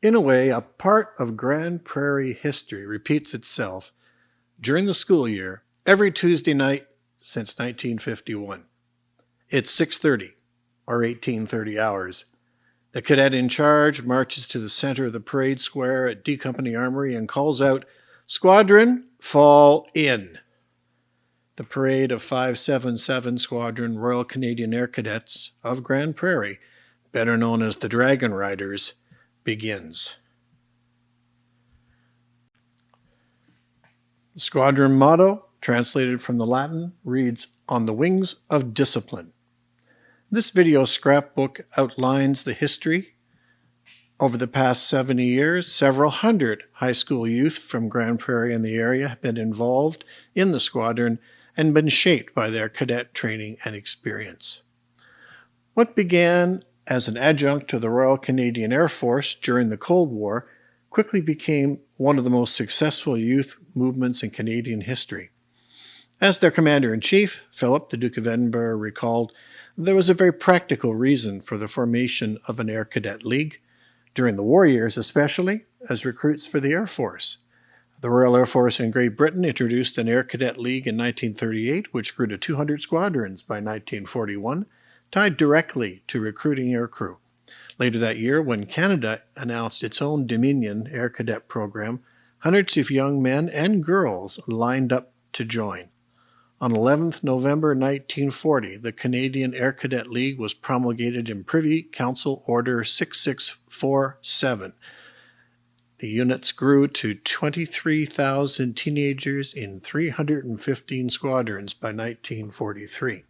In a way, a part of Grand Prairie history repeats itself during the school year every Tuesday night since 1951. It's 6:30 or 1830 hours. The cadet in charge marches to the center of the parade square at D Company Armory and calls out, "Squadron, fall in." The parade of 577 Squadron Royal Canadian Air Cadets of Grand Prairie, better known as the Dragon Riders, begins. The squadron motto, translated from the Latin, reads, "On the Wings of Discipline." This video scrapbook outlines the history. Over the past 70 years, several hundred high school youth from Grand Prairie and the area have been involved in the squadron and been shaped by their cadet training and experience. What began as an adjunct to the Royal Canadian Air Force during the Cold War quickly became one of the most successful youth movements in Canadian history. As their commander-in-chief, Philip, the Duke of Edinburgh, recalled, there was a very practical reason for the formation of an Air Cadet League, during the war years especially, as recruits for the Air Force. The Royal Air Force in Great Britain introduced an Air Cadet League in 1938, which grew to 200 squadrons by 1941, tied directly to recruiting aircrew. Later that year, when Canada announced its own Dominion Air Cadet program, hundreds of young men and girls lined up to join. On 11th November 1940, the Canadian Air Cadet League was promulgated in Privy Council Order 6647. The units grew to 23,000 teenagers in 315 squadrons by 1943.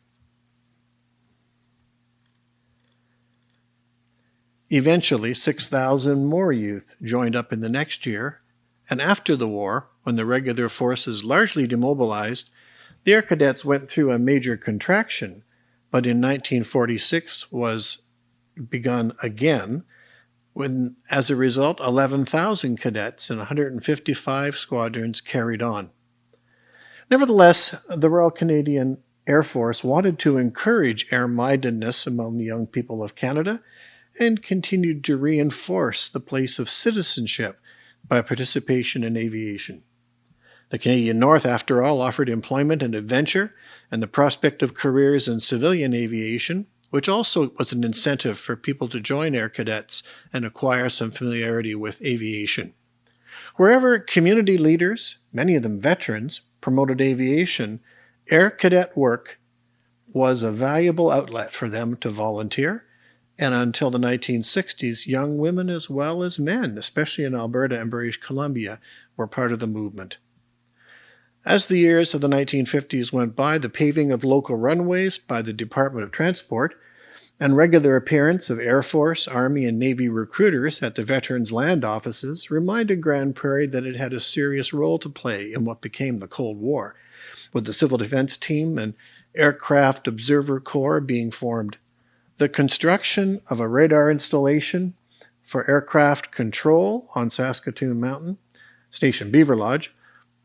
Eventually, 6,000 more youth joined up in the next year, and after the war, when the regular forces largely demobilized, the Air Cadets went through a major contraction, but in 1946 was begun again, when, as a result, 11,000 cadets and 155 squadrons carried on. Nevertheless, the Royal Canadian Air Force wanted to encourage air-mindedness among the young people of Canada and continued to reinforce the place of citizenship by participation in aviation. The Canadian North, after all, offered employment and adventure and the prospect of careers in civilian aviation, which also was an incentive for people to join Air Cadets and acquire some familiarity with aviation. Wherever community leaders, many of them veterans, promoted aviation, Air Cadet work was a valuable outlet for them to volunteer, and until the 1960s, young women as well as men, especially in Alberta and British Columbia, were part of the movement. As the years of the 1950s went by, the paving of local runways by the Department of Transport and regular appearance of Air Force, Army, and Navy recruiters at the Veterans Land Offices reminded Grand Prairie that it had a serious role to play in what became the Cold War, with the Civil Defense Team and Aircraft Observer Corps being formed. The construction of a radar installation for aircraft control on Saskatoon Mountain, Station Beaver Lodge,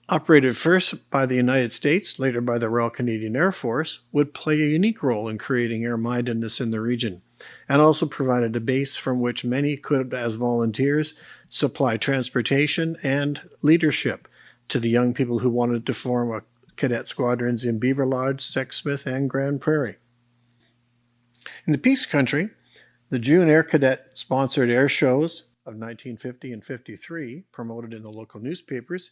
operated first by the United States, later by the Royal Canadian Air Force, would play a unique role in creating air-mindedness in the region, and also provided a base from which many could, as volunteers, supply transportation and leadership to the young people who wanted to form cadet squadrons in Beaver Lodge, Sexsmith, and Grand Prairie. In the Peace Country, the June Air Cadet-sponsored air shows of 1950 and 53, promoted in the local newspapers,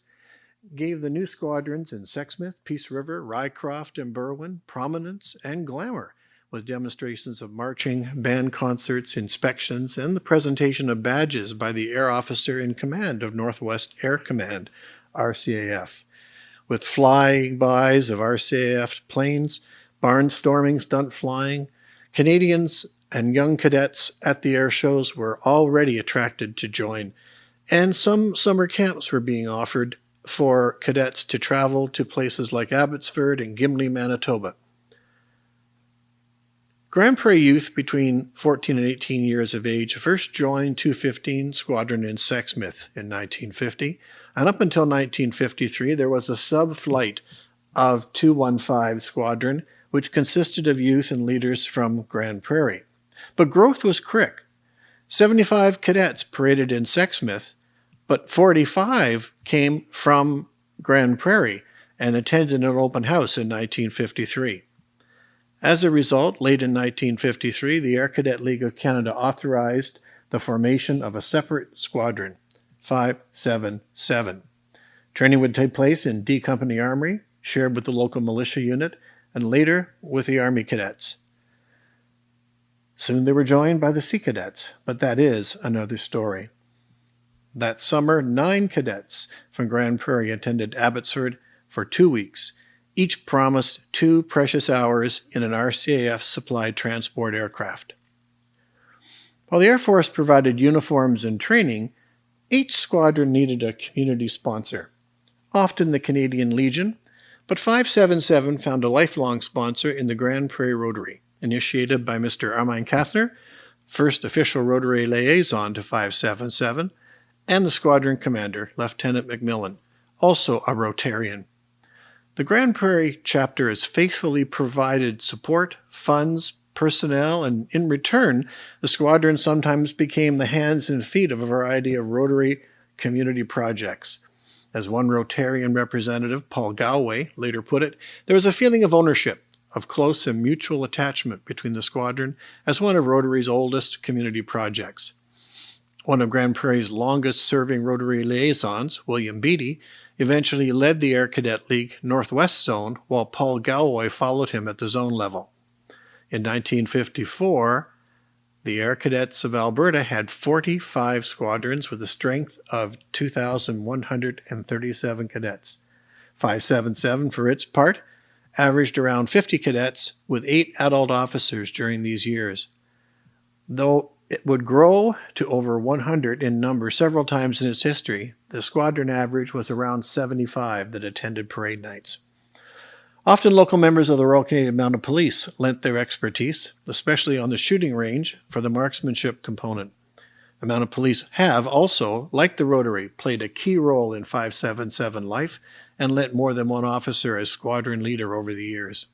gave the new squadrons in Sexsmith, Peace River, Rycroft, and Berwyn prominence and glamour, with demonstrations of marching, band concerts, inspections, and the presentation of badges by the Air Officer in Command of Northwest Air Command, RCAF, with fly-bys of RCAF planes, barnstorming, stunt flying. Canadians and young cadets at the air shows were already attracted to join, and some summer camps were being offered for cadets to travel to places like Abbotsford and Gimli, Manitoba. Grand Prairie youth between 14 and 18 years of age first joined 215 Squadron in Sexsmith in 1950, and up until 1953 there was a sub-flight of 215 Squadron, which consisted of youth and leaders from Grand Prairie. But growth was quick. 75 cadets paraded in Sexsmith, but 45 came from Grand Prairie and attended an open house in 1953. As a result, late in 1953, the Air Cadet League of Canada authorized the formation of a separate squadron, 577. Training would take place in D Company Armory, shared with the local militia unit, and later with the Army cadets. Soon they were joined by the Sea Cadets, but that is another story. That summer, 9 cadets from Grand Prairie attended Abbotsford for 2 weeks. Each promised 2 precious hours in an RCAF-supplied transport aircraft. While the Air Force provided uniforms and training, each squadron needed a community sponsor, often the Canadian Legion, but 577 found a lifelong sponsor in the Grand Prairie Rotary, initiated by Mr. Armand Kathner, first official Rotary liaison to 577, and the squadron commander, Lieutenant McMillan, also a Rotarian. The Grand Prairie chapter has faithfully provided support, funds, personnel, and in return, the squadron sometimes became the hands and feet of a variety of Rotary community projects. As one Rotarian representative, Paul Galway, later put it, there was a feeling of ownership, of close and mutual attachment between the squadron as one of Rotary's oldest community projects. One of Grand Prairie's longest-serving Rotary liaisons, William Beattie, eventually led the Air Cadet League Northwest Zone, while Paul Galway followed him at the zone level. In 1954, the Air Cadets of Alberta had 45 squadrons with a strength of 2,137 cadets. 577, for its part, averaged around 50 cadets with 8 adult officers during these years. Though it would grow to over 100 in number several times in its history, the squadron average was around 75 that attended parade nights. Often local members of the Royal Canadian Mounted Police lent their expertise, especially on the shooting range, for the marksmanship component. The Mounted Police have also, like the Rotary, played a key role in 577 life and lent more than one officer as squadron leader over the years.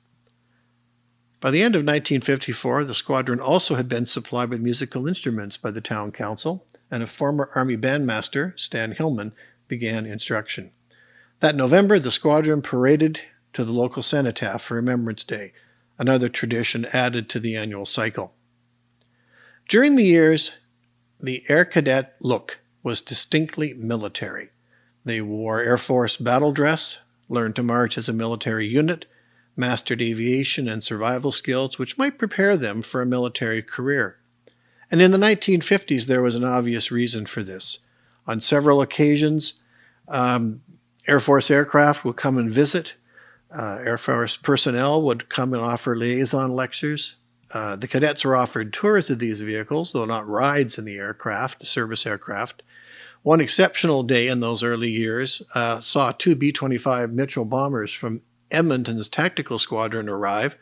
By the end of 1954, the squadron also had been supplied with musical instruments by the town council, and a former Army bandmaster, Stan Hillman, began instruction. That November, the squadron paraded to the local cenotaph for Remembrance Day, another tradition added to the annual cycle. During the years, the Air Cadet look was distinctly military. They wore Air Force battle dress, learned to march as a military unit, mastered aviation and survival skills which might prepare them for a military career. And in the 1950s, there was an obvious reason for this. On several occasions, Air Force aircraft would come and visit. Air Force personnel would come and offer liaison lectures. The cadets were offered tours of these vehicles, though not rides in the aircraft, service aircraft. One exceptional day in those early years saw 2 B-25 Mitchell bombers from Edmonton's tactical squadron arrive,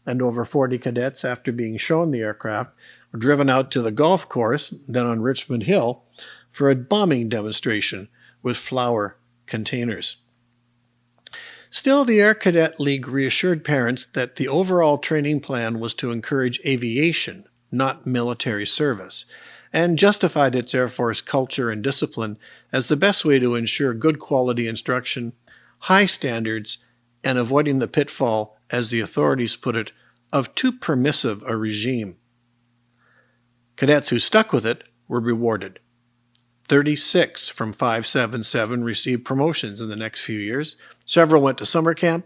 and over 40 cadets, after being shown the aircraft, were driven out to the golf course, then on Richmond Hill, for a bombing demonstration with flour containers. Still, the Air Cadet League reassured parents that the overall training plan was to encourage aviation, not military service, and justified its Air Force culture and discipline as the best way to ensure good quality instruction, high standards, and avoiding the pitfall, as the authorities put it, of too permissive a regime. Cadets who stuck with it were rewarded. 36 from 577 received promotions in the next few years. Several went to summer camp,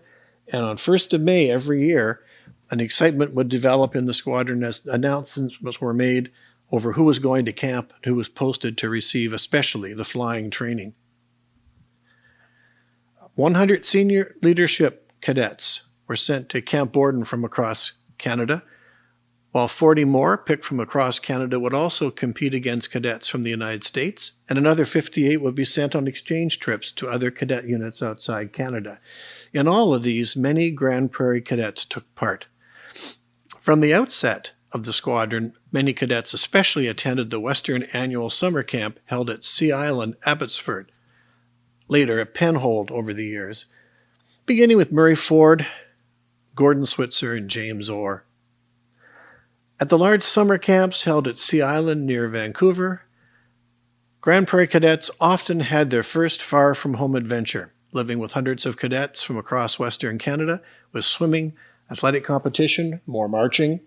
and on 1st of May every year, an excitement would develop in the squadron as announcements were made over who was going to camp and who was posted to receive especially the flying training. 100 senior leadership cadets were sent to Camp Borden from across Canada, while 40 more picked from across Canada would also compete against cadets from the United States, and another 58 would be sent on exchange trips to other cadet units outside Canada. In all of these, many Grand Prairie cadets took part. From the outset of the squadron, many cadets especially attended the Western Annual Summer Camp held at Sea Island, Abbotsford, later at Penhold over the years, beginning with Murray Ford, Gordon Switzer, and James Orr. At the large summer camps held at Sea Island near Vancouver, Grand Prairie cadets often had their first far-from-home adventure, living with hundreds of cadets from across Western Canada with swimming, athletic competition, more marching,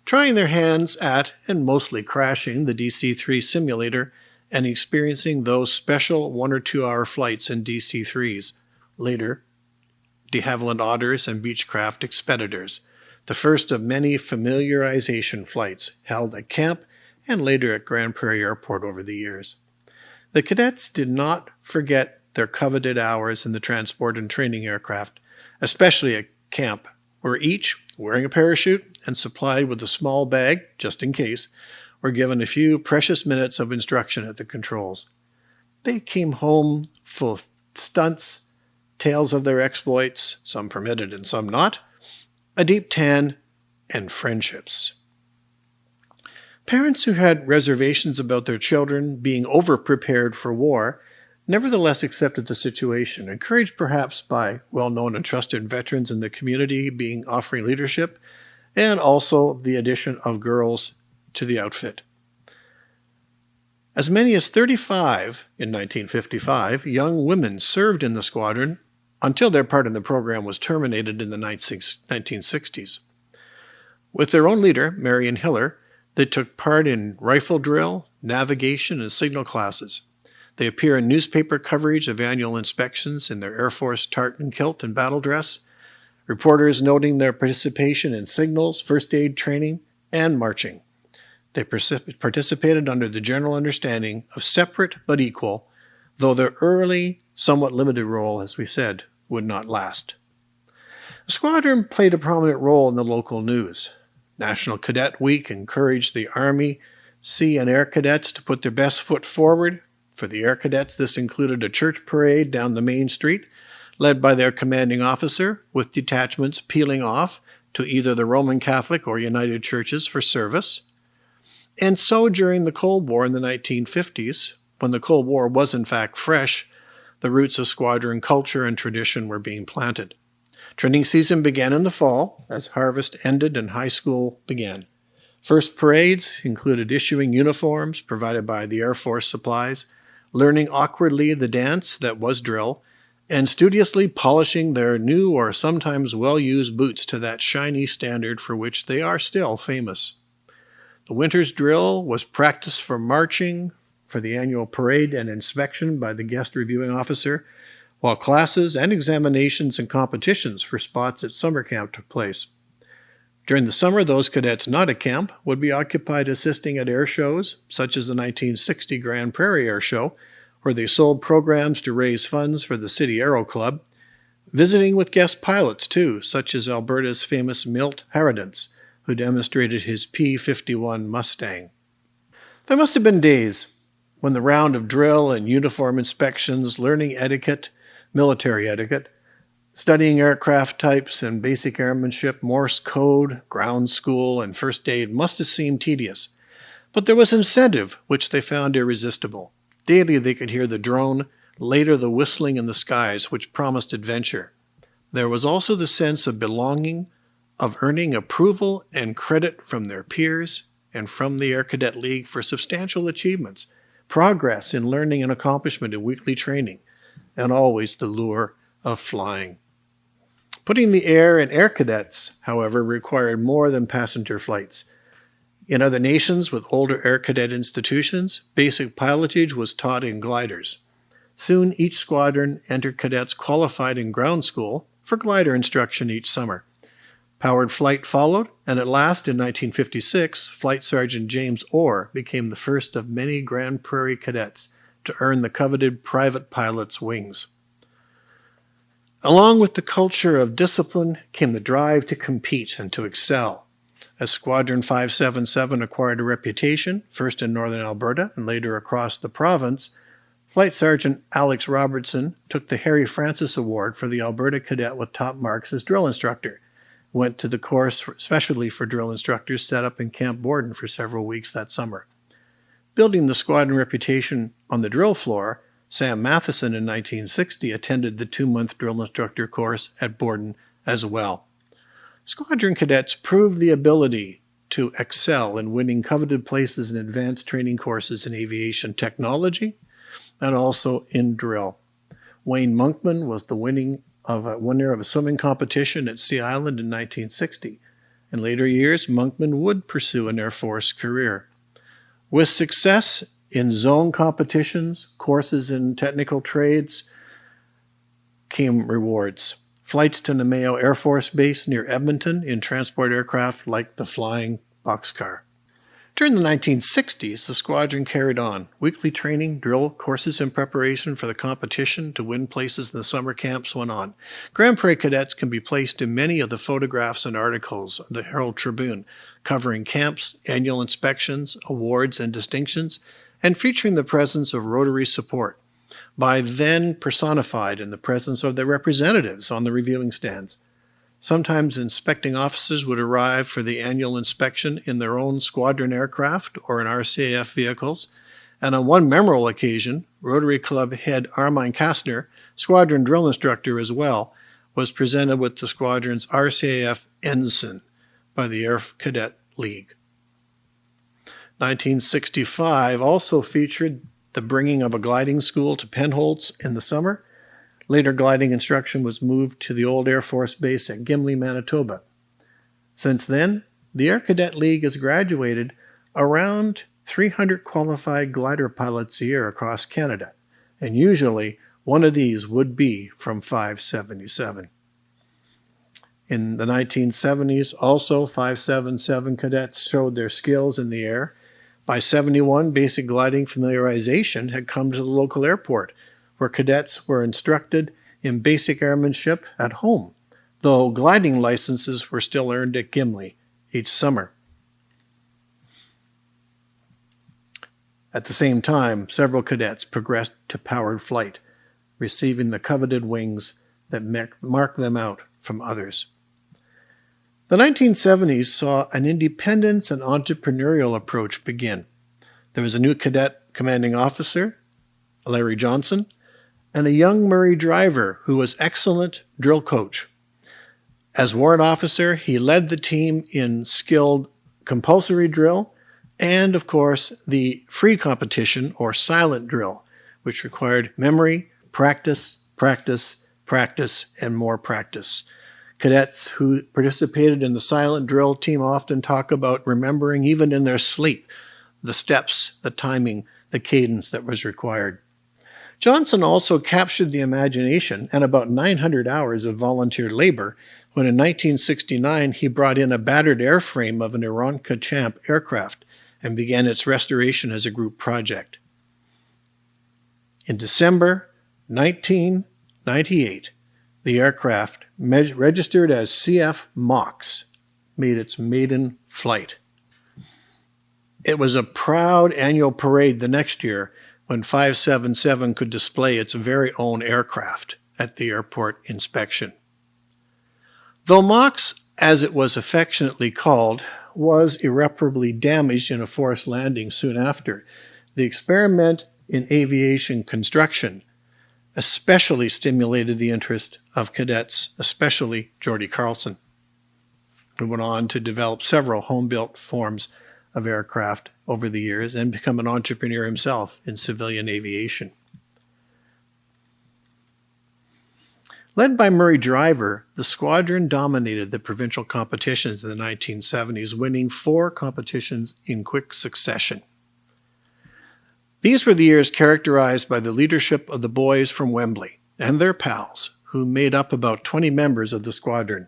trying their hands at and mostly crashing the DC-3 simulator and experiencing those special 1 or 2 hour flights in DC-3s, later de Havilland Otters and Beechcraft Expeditors, the first of many familiarization flights held at camp and later at Grand Prairie Airport over the years. The cadets did not forget their coveted hours in the transport and training aircraft, especially at camp, where each, wearing a parachute and supplied with a small bag, just in case, were given a few precious minutes of instruction at the controls. They came home full of stunts, tales of their exploits, some permitted and some not, a deep tan, and friendships. Parents who had reservations about their children being over-prepared for war nevertheless accepted the situation, encouraged perhaps by well-known and trusted veterans in the community offering leadership, and also the addition of girls to the outfit. As many as 35 in 1955 young women served in the squadron until their part in the program was terminated in the 1960s. With their own leader, Marion Hiller, they took part in rifle drill, navigation, and signal classes. They appear in newspaper coverage of annual inspections in their Air Force tartan kilt and battle dress, reporters noting their participation in signals, first aid training, and marching. They participated under the general understanding of separate but equal, though their early, somewhat limited role, as we said, would not last. The squadron played a prominent role in the local news. National Cadet Week encouraged the Army, Sea, and Air Cadets to put their best foot forward. For the Air Cadets, this included a church parade down the main street, led by their commanding officer, with detachments peeling off to either the Roman Catholic or United Churches for service. And so during the Cold War in the 1950s, when the Cold War was in fact fresh, the roots of squadron culture and tradition were being planted. Training season began in the fall, as harvest ended and high school began. First parades included issuing uniforms provided by the Air Force supplies, learning awkwardly the dance that was drill, and studiously polishing their new or sometimes well-used boots to that shiny standard for which they are still famous. The winter's drill was practice for marching, for the annual parade and inspection by the guest reviewing officer, while classes and examinations and competitions for spots at summer camp took place. During the summer, those cadets not at camp would be occupied assisting at air shows, such as the 1960 Grand Prairie Air Show, where they sold programs to raise funds for the City Aero Club, visiting with guest pilots too, such as Alberta's famous Milt Haradance, who demonstrated his P-51 Mustang. There must have been days when the round of drill and uniform inspections, learning etiquette, military etiquette, studying aircraft types and basic airmanship, Morse code, ground school, and first aid must have seemed tedious. But there was incentive, which they found irresistible. Daily they could hear the drone, later the whistling in the skies, which promised adventure. There was also the sense of belonging, of earning approval and credit from their peers and from the Air Cadet League for substantial achievements, progress in learning and accomplishment in weekly training, and always the lure of flying. Putting the air in Air Cadets, however, required more than passenger flights. In other nations with older Air Cadet institutions, basic pilotage was taught in gliders. Soon each squadron entered cadets qualified in ground school for glider instruction each summer. Powered flight followed, and at last in 1956, Flight Sergeant James Orr became the first of many Grand Prairie cadets to earn the coveted private pilot's wings. Along with the culture of discipline came the drive to compete and to excel. As Squadron 577 acquired a reputation, first in northern Alberta and later across the province, Flight Sergeant Alex Robertson took the Harry Francis Award for the Alberta Cadet with top marks as drill instructor, went to the course especially for drill instructors set up in Camp Borden for several weeks that summer. Building the squadron reputation on the drill floor, Sam Matheson in 1960 attended the 2-month drill instructor course at Borden as well. Squadron cadets proved the ability to excel in winning coveted places in advanced training courses in aviation technology and also in drill. Wayne Monkman was the winner of a swimming competition at Sea Island in 1960. In later years, Monkman would pursue an Air Force career. With success in zone competitions, courses in technical trades, came rewards. Flights to Namao Air Force Base near Edmonton in transport aircraft like the Flying Boxcar. During the 1960s, the squadron carried on weekly training, drill, courses in preparation for the competition to win places in the summer camps went on. Grand Prairie cadets can be placed in many of the photographs and articles of the Herald Tribune, covering camps, annual inspections, awards, and distinctions, and featuring the presence of Rotary support, by then personified in the presence of their representatives on the reviewing stands. Sometimes inspecting officers would arrive for the annual inspection in their own squadron aircraft or in RCAF vehicles, and on one memorable occasion, Rotary Club head Armine Kastner, squadron drill instructor as well, was presented with the squadron's RCAF ensign by the Air Cadet League. 1965 also featured the bringing of a gliding school to Penholtz in the summer. Later, gliding instruction was moved to the old Air Force Base at Gimli, Manitoba. Since then, the Air Cadet League has graduated around 300 qualified glider pilots a year across Canada, and usually one of these would be from 577. In the 1970s, also 577 cadets showed their skills in the air. By 71, basic gliding familiarization had come to the local airport, where cadets were instructed in basic airmanship at home, though gliding licenses were still earned at Gimli each summer. At the same time, several cadets progressed to powered flight, receiving the coveted wings that marked them out from others. The 1970s saw an independence and entrepreneurial approach begin. There was a new cadet commanding officer, Larry Johnson, and a young Murray Driver who was excellent drill coach. As warrant officer, he led the team in skilled compulsory drill and, of course, the free competition or silent drill, which required memory, practice, practice, practice, and more practice. Cadets who participated in the silent drill team often talk about remembering, even in their sleep, the steps, the timing, the cadence that was required. Johnson also captured the imagination and about 900 hours of volunteer labor when in 1969 he brought in a battered airframe of an Ironka Champ aircraft and began its restoration as a group project. In December 1998, the aircraft, registered as CF MOX, made its maiden flight. It was a proud annual parade the next year when 577 could display its very own aircraft at the airport inspection. Though MOX, as it was affectionately called, was irreparably damaged in a forced landing soon after, the experiment in aviation construction especially stimulated the interest of cadets, especially Geordie Carlson, who went on to develop several home-built forms of aircraft over the years and become an entrepreneur himself in civilian aviation. Led by Murray Driver, the squadron dominated the provincial competitions in the 1970s, winning 4 competitions in quick succession. These were the years characterized by the leadership of the boys from Wembley and their pals, who made up about 20 members of the squadron: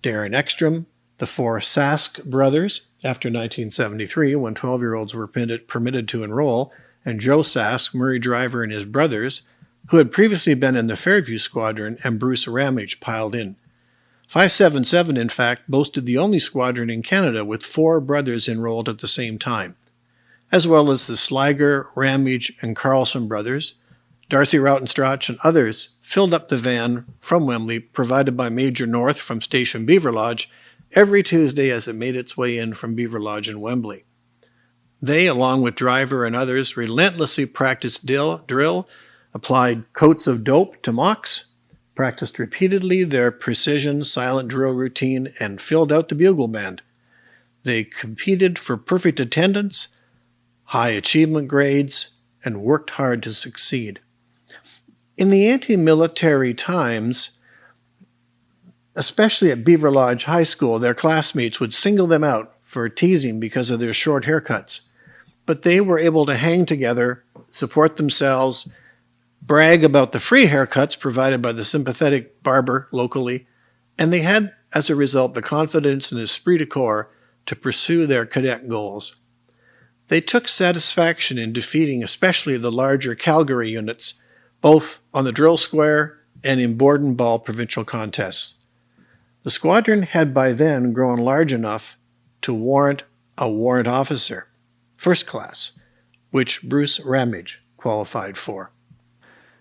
Darren Ekstrom, the 4 Sask brothers, after 1973, when 12-year-olds were permitted to enroll, and Joe Sask, Murray Driver, and his brothers, who had previously been in the Fairview Squadron, and Bruce Ramage piled in. 577, in fact, boasted the only squadron in Canada with 4 brothers enrolled at the same time, as well as the Sliger, Ramage, and Carlson brothers. Darcy Rautenstrach and others filled up the van from Wembley, provided by Major North from Station Beaver Lodge, every Tuesday as it made its way in from Beaver Lodge in Wembley. They, along with Driver and others, relentlessly practiced drill, applied coats of dope to MOX, practiced repeatedly their precision silent drill routine, and filled out the bugle band. They competed for perfect attendance, high achievement grades, and worked hard to succeed. In the anti-military times, especially at Beaver Lodge High School, their classmates would single them out for teasing because of their short haircuts. But they were able to hang together, support themselves, brag about the free haircuts provided by the sympathetic barber locally, and they had, as a result, the confidence and esprit de corps to pursue their cadet goals. They took satisfaction in defeating especially the larger Calgary units, both on the drill square and in board and ball provincial contests. The squadron had by then grown large enough to warrant a warrant officer, first class, which Bruce Ramage qualified for.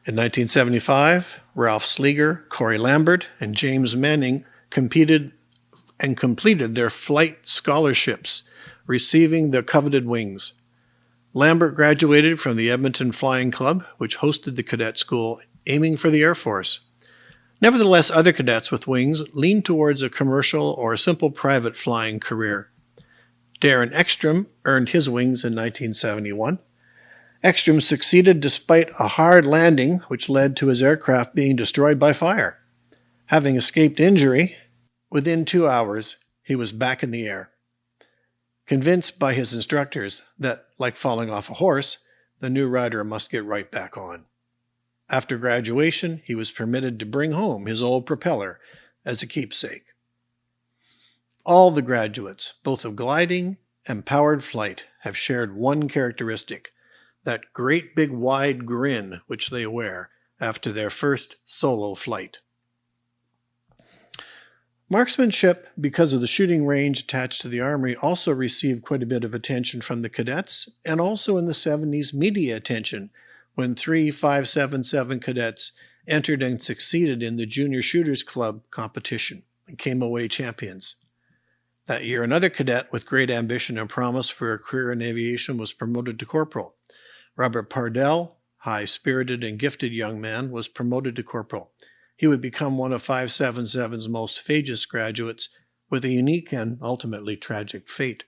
In 1975, Ralph Sleeger, Corey Lambert, and James Manning competed and completed their flight scholarships, receiving the coveted wings. Lambert graduated from the Edmonton Flying Club, which hosted the cadet school, aiming for the Air Force. Nevertheless, other cadets with wings leaned towards a commercial or a simple private flying career. Darren Ekstrom earned his wings in 1971. Ekstrom succeeded despite a hard landing, which led to his aircraft being destroyed by fire. Having escaped injury, within 2 hours, he was back in the air. Convinced by his instructors that, like falling off a horse, the new rider must get right back on. After graduation, he was permitted to bring home his old propeller as a keepsake. All the graduates, both of gliding and powered flight, have shared one characteristic, that great big wide grin which they wear after their first solo flight. Marksmanship, because of the shooting range attached to the Armory, also received quite a bit of attention from the cadets, and also in the 70s media attention when 3 5.77 cadets entered and succeeded in the Junior Shooters Club competition and came away champions. That year, another cadet with great ambition and promise for a career in aviation was promoted to corporal. Robert Pardell, high-spirited and gifted young man, was promoted to corporal. He would become one of 5.77's most famous graduates with a unique and ultimately tragic fate.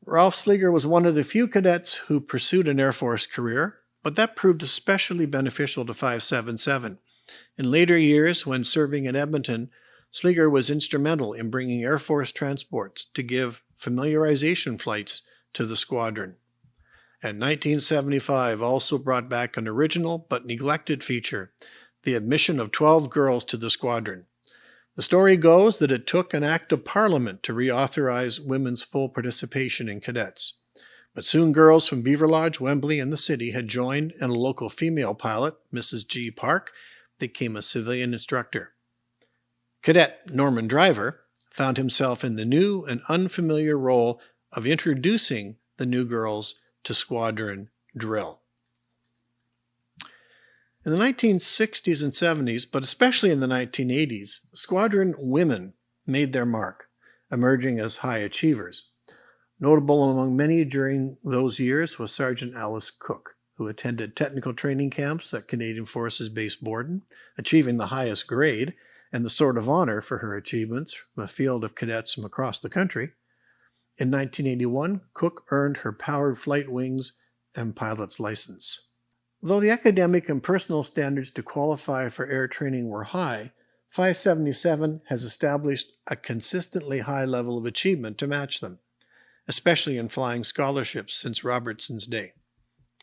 Ralph Sleeger was one of the few cadets who pursued an Air Force career, but that proved especially beneficial to 5.77. In later years, when serving in Edmonton, Sleeger was instrumental in bringing Air Force transports to give familiarization flights to the squadron. And 1975 also brought back an original but neglected feature, the admission of 12 girls to the squadron. The story goes that it took an act of parliament to reauthorize women's full participation in cadets. But soon girls from Beaver Lodge, Wembley, and the city had joined, and a local female pilot, Mrs. G. Park, became a civilian instructor. Cadet Norman Driver found himself in the new and unfamiliar role of introducing the new girls to squadron drill. In the 1960s and 70s, but especially in the 1980s, squadron women made their mark, emerging as high achievers. Notable among many during those years was Sergeant Alice Cook, who attended technical training camps at Canadian Forces Base Borden, achieving the highest grade and the Sword of Honor for her achievements from a field of cadets from across the country. In 1981, Cook earned her powered flight wings and pilot's license. Though the academic and personal standards to qualify for air training were high, 577 has established a consistently high level of achievement to match them, especially in flying scholarships since Robertson's day.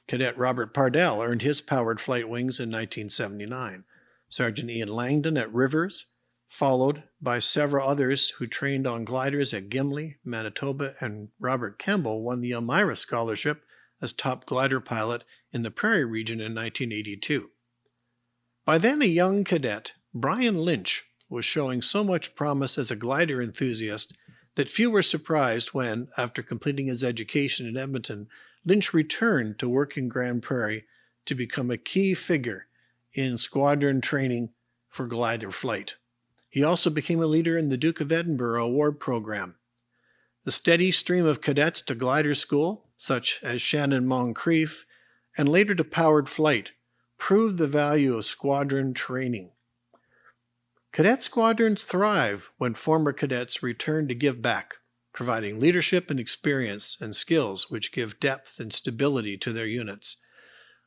Cadet Robert Pardell earned his powered flight wings in 1979. Sergeant Ian Langdon at Rivers, followed by several others who trained on gliders at Gimli, Manitoba, and Robert Campbell won the Elmira Scholarship as top glider pilot in the Prairie region in 1982. By then a young cadet, Brian Lynch was showing so much promise as a glider enthusiast that few were surprised when, after completing his education in Edmonton, Lynch returned to work in Grand Prairie to become a key figure in squadron training for glider flight. He also became a leader in the Duke of Edinburgh Award Program. The steady stream of cadets to glider school, such as Shannon Moncrief, and later to powered flight, proved the value of squadron training. Cadet squadrons thrive when former cadets return to give back, providing leadership and experience and skills which give depth and stability to their units.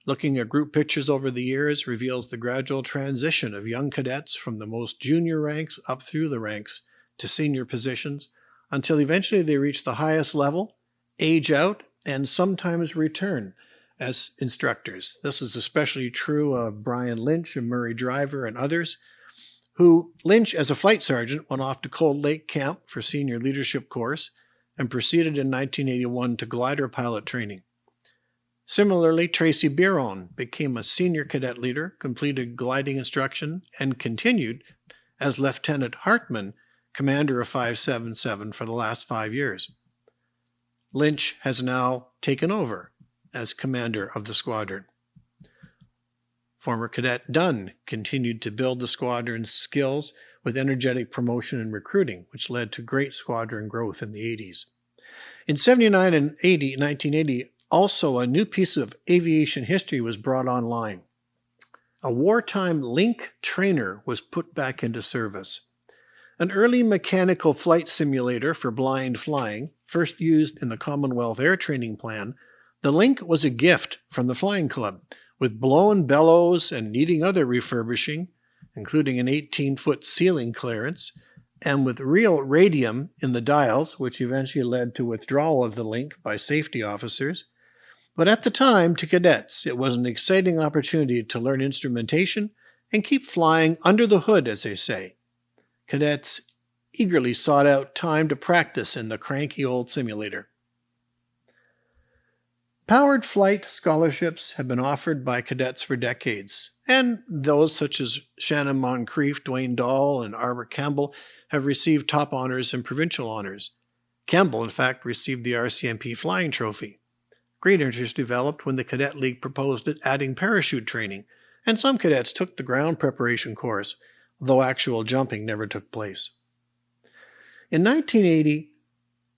Looking at group pictures over the years reveals the gradual transition of young cadets from the most junior ranks up through the ranks to senior positions until eventually they reach the highest level, age out, and sometimes return as instructors. This is especially true of Brian Lynch and Murray Driver and others, who Lynch, as a flight sergeant, went off to Cold Lake Camp for senior leadership course and proceeded in 1981 to glider pilot training. Similarly, Tracy Biron became a senior cadet leader, completed gliding instruction, and continued as Lieutenant Hartman, commander of 577 for the last 5 years. Lynch has now taken over as commander of the squadron. Former Cadet Dunn continued to build the squadron's skills with energetic promotion and recruiting, which led to great squadron growth in the 80s. In 79 and 1980, also a new piece of aviation history was brought online. A wartime Link trainer was put back into service. An early mechanical flight simulator for blind flying, first used in the Commonwealth Air Training Plan, the Link was a gift from the Flying Club, with blown bellows and needing other refurbishing, including an 18-foot ceiling clearance, and with real radium in the dials, which eventually led to withdrawal of the Link by safety officers. But at the time, to cadets, it was an exciting opportunity to learn instrumentation and keep flying under the hood, as they say. Cadets eagerly sought out time to practice in the cranky old simulator. Powered flight scholarships have been offered by cadets for decades, and those such as Shannon Moncrief, Dwayne Dahl, and Arbor Campbell have received top honors and provincial honors. Campbell, in fact, received the RCMP Flying Trophy. Great interest developed when the Cadet League proposed adding parachute training, and some cadets took the ground preparation course, though actual jumping never took place. In 1980,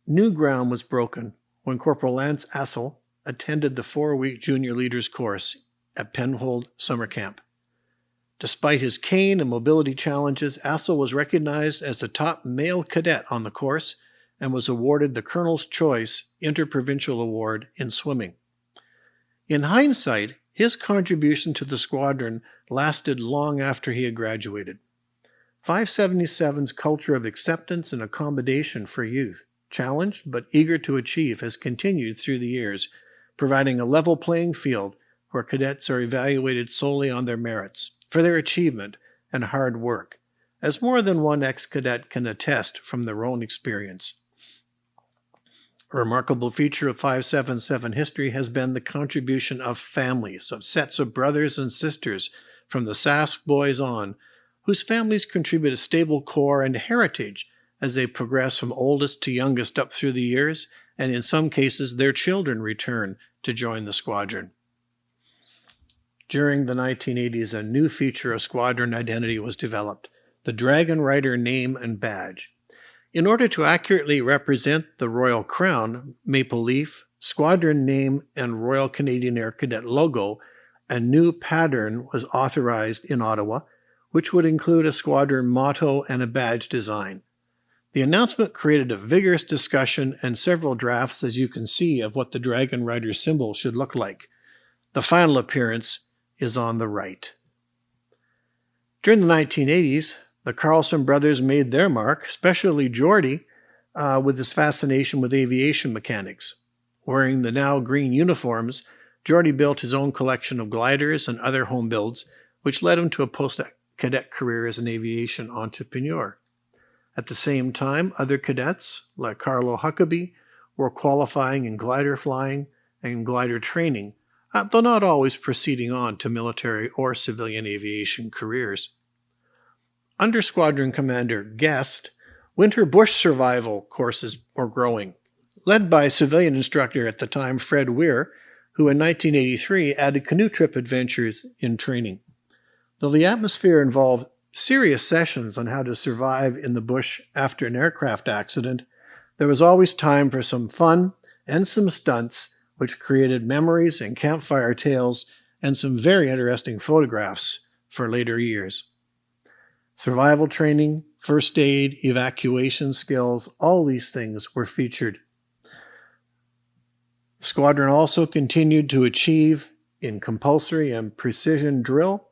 new ground was broken when Corporal Lance Assel attended the 4-week junior leaders course at Penhold Summer Camp. Despite his cane and mobility challenges, Assel was recognized as the top male cadet on the course and was awarded the Colonel's Choice Interprovincial Award in swimming. In hindsight, his contribution to the squadron lasted long after he had graduated. 577's culture of acceptance and accommodation for youth, challenged but eager to achieve, has continued through the years, providing a level playing field where cadets are evaluated solely on their merits, for their achievement and hard work, as more than one ex-cadet can attest from their own experience. A remarkable feature of 577 history has been the contribution of families, of sets of brothers and sisters from the Sask boys on, whose families contribute a stable core and heritage as they progress from oldest to youngest up through the years, and in some cases their children return to join the squadron. During the 1980s, a new feature of squadron identity was developed, the Dragon Rider name and badge. In order to accurately represent the Royal Crown, maple leaf, squadron name, and Royal Canadian Air Cadet logo, a new pattern was authorized in Ottawa, which would include a squadron motto and a badge design. The announcement created a vigorous discussion and several drafts, as you can see, of what the Dragon Rider symbol should look like. The final appearance is on the right. During the 1980s, the Carlson brothers made their mark, especially Geordie, with his fascination with aviation mechanics. Wearing the now green uniforms, Geordie built his own collection of gliders and other home builds, which led him to a post-cadet career as an aviation entrepreneur. At the same time, other cadets, like Carlo Huckabee, were qualifying in glider flying and glider training, though not always proceeding on to military or civilian aviation careers. Under Squadron Commander Guest, winter bush survival courses were growing, led by civilian instructor at the time Fred Weir, who in 1983 added canoe trip adventures in training. Though the atmosphere involved serious sessions on how to survive in the bush after an aircraft accident, there was always time for some fun and some stunts, which created memories and campfire tales and some very interesting photographs for later years. Survival training, first aid, evacuation skills, all these things were featured. The squadron also continued to achieve in compulsory and precision drill.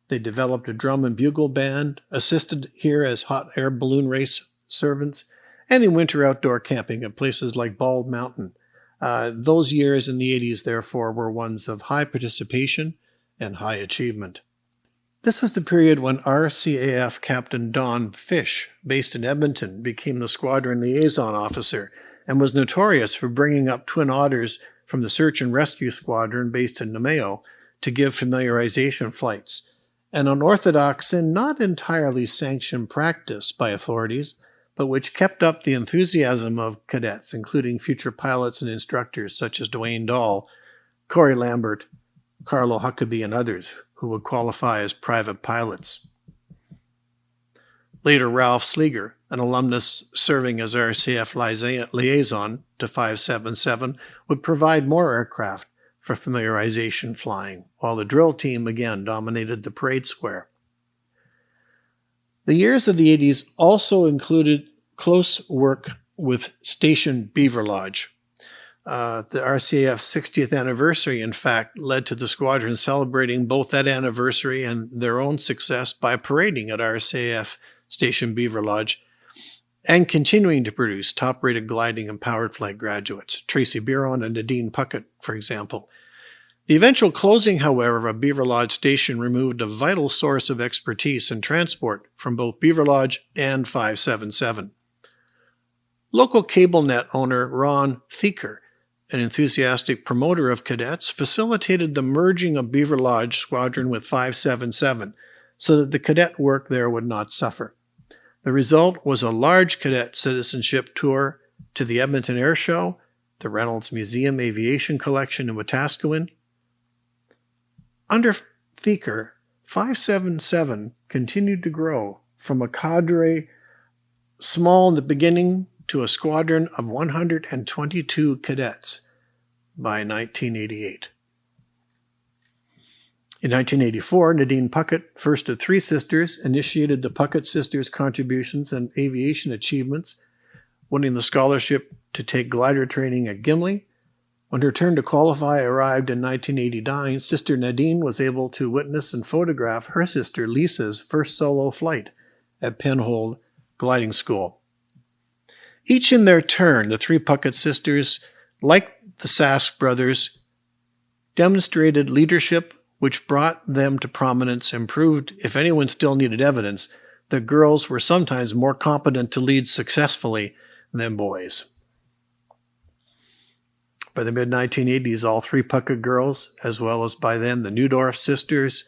They developed a drum and bugle band, assisted here as hot air balloon race servants, and in winter outdoor camping at places like Bald Mountain. Those years in the 80s, therefore, were ones of high participation and high achievement. This was the period when RCAF Captain Don Fish, based in Edmonton, became the squadron liaison officer and was notorious for bringing up twin otters from the search and rescue squadron based in Namao to give familiarization flights, an unorthodox and not entirely sanctioned practice by authorities, but which kept up the enthusiasm of cadets, including future pilots and instructors such as Dwayne Dahl, Corey Lambert, Carlo Huckabee, and others who would qualify as private pilots. Later, Ralph Sleeger, an alumnus serving as RCF liaison to 577, would provide more aircraft for familiarization flying, while the drill team again dominated the parade square. The years of the 80s also included close work with Station Beaver Lodge. The RCAF's 60th anniversary, in fact, led to the squadron celebrating both that anniversary and their own success by parading at RCAF Station Beaver Lodge and continuing to produce top-rated gliding and powered flight graduates, Tracy Biron and Nadine Puckett, for example. The eventual closing, however, of Beaver Lodge Station removed a vital source of expertise in transport from both Beaver Lodge and 577. Local cable net owner Ron Thieker, an enthusiastic promoter of cadets, facilitated the merging of Beaver Lodge Squadron with 577 so that the cadet work there would not suffer. The result was a large cadet citizenship tour to the Edmonton Air Show, the Reynolds Museum Aviation Collection in Wetaskiwin. Under Thieker, 577 continued to grow from a cadre small in the beginning to a squadron of 122 cadets by 1988. In 1984, Nadine Puckett, first of three sisters, initiated the Puckett Sisters contributions and aviation achievements, winning the scholarship to take glider training at Gimli. When her turn to qualify arrived in 1989, Sister Nadine was able to witness and photograph her sister Lisa's first solo flight at Penhold Gliding School. Each in their turn, the three Puckett sisters, like the Sask brothers, demonstrated leadership which brought them to prominence and proved, if anyone still needed evidence, that girls were sometimes more competent to lead successfully than boys. By the mid-1980s, all three Puckett girls, as well as by then the Neudorf sisters,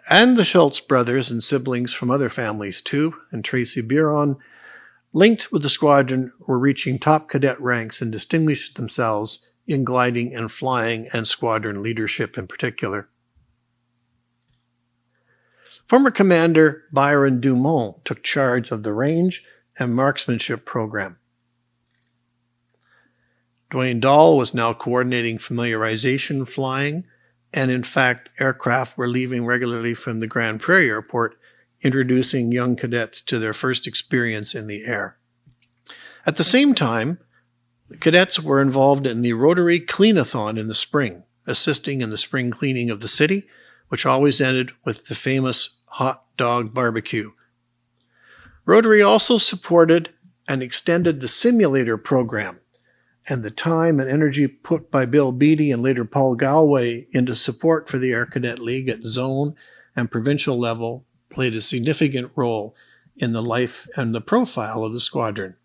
and the Schultz brothers and siblings from other families too, and Tracy Biron, linked with the squadron, were reaching top cadet ranks and distinguished themselves in gliding and flying and squadron leadership in particular. Former Commander Byron Dumont took charge of the range and marksmanship program. Dwayne Dahl was now coordinating familiarization flying, and in fact, aircraft were leaving regularly from the Grand Prairie Airport, introducing young cadets to their first experience in the air. At the same time, the cadets were involved in the Rotary Clean-a-thon in the spring, assisting in the spring cleaning of the city, which always ended with the famous hot dog barbecue. Rotary also supported and extended the simulator program, and the time and energy put by Bill Beattie and later Paul Galway into support for the Air Cadet League at zone and provincial level played a significant role in the life and the profile of the squadron.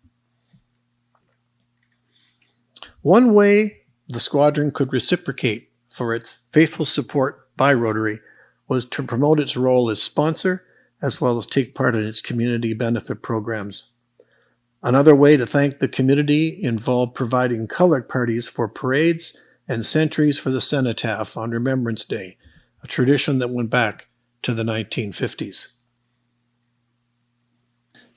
One way the squadron could reciprocate for its faithful support by Rotary was to promote its role as sponsor, as well as take part in its community benefit programs. Another way to thank the community involved providing color parties for parades and sentries for the cenotaph on Remembrance Day, a tradition that went back to the 1950s.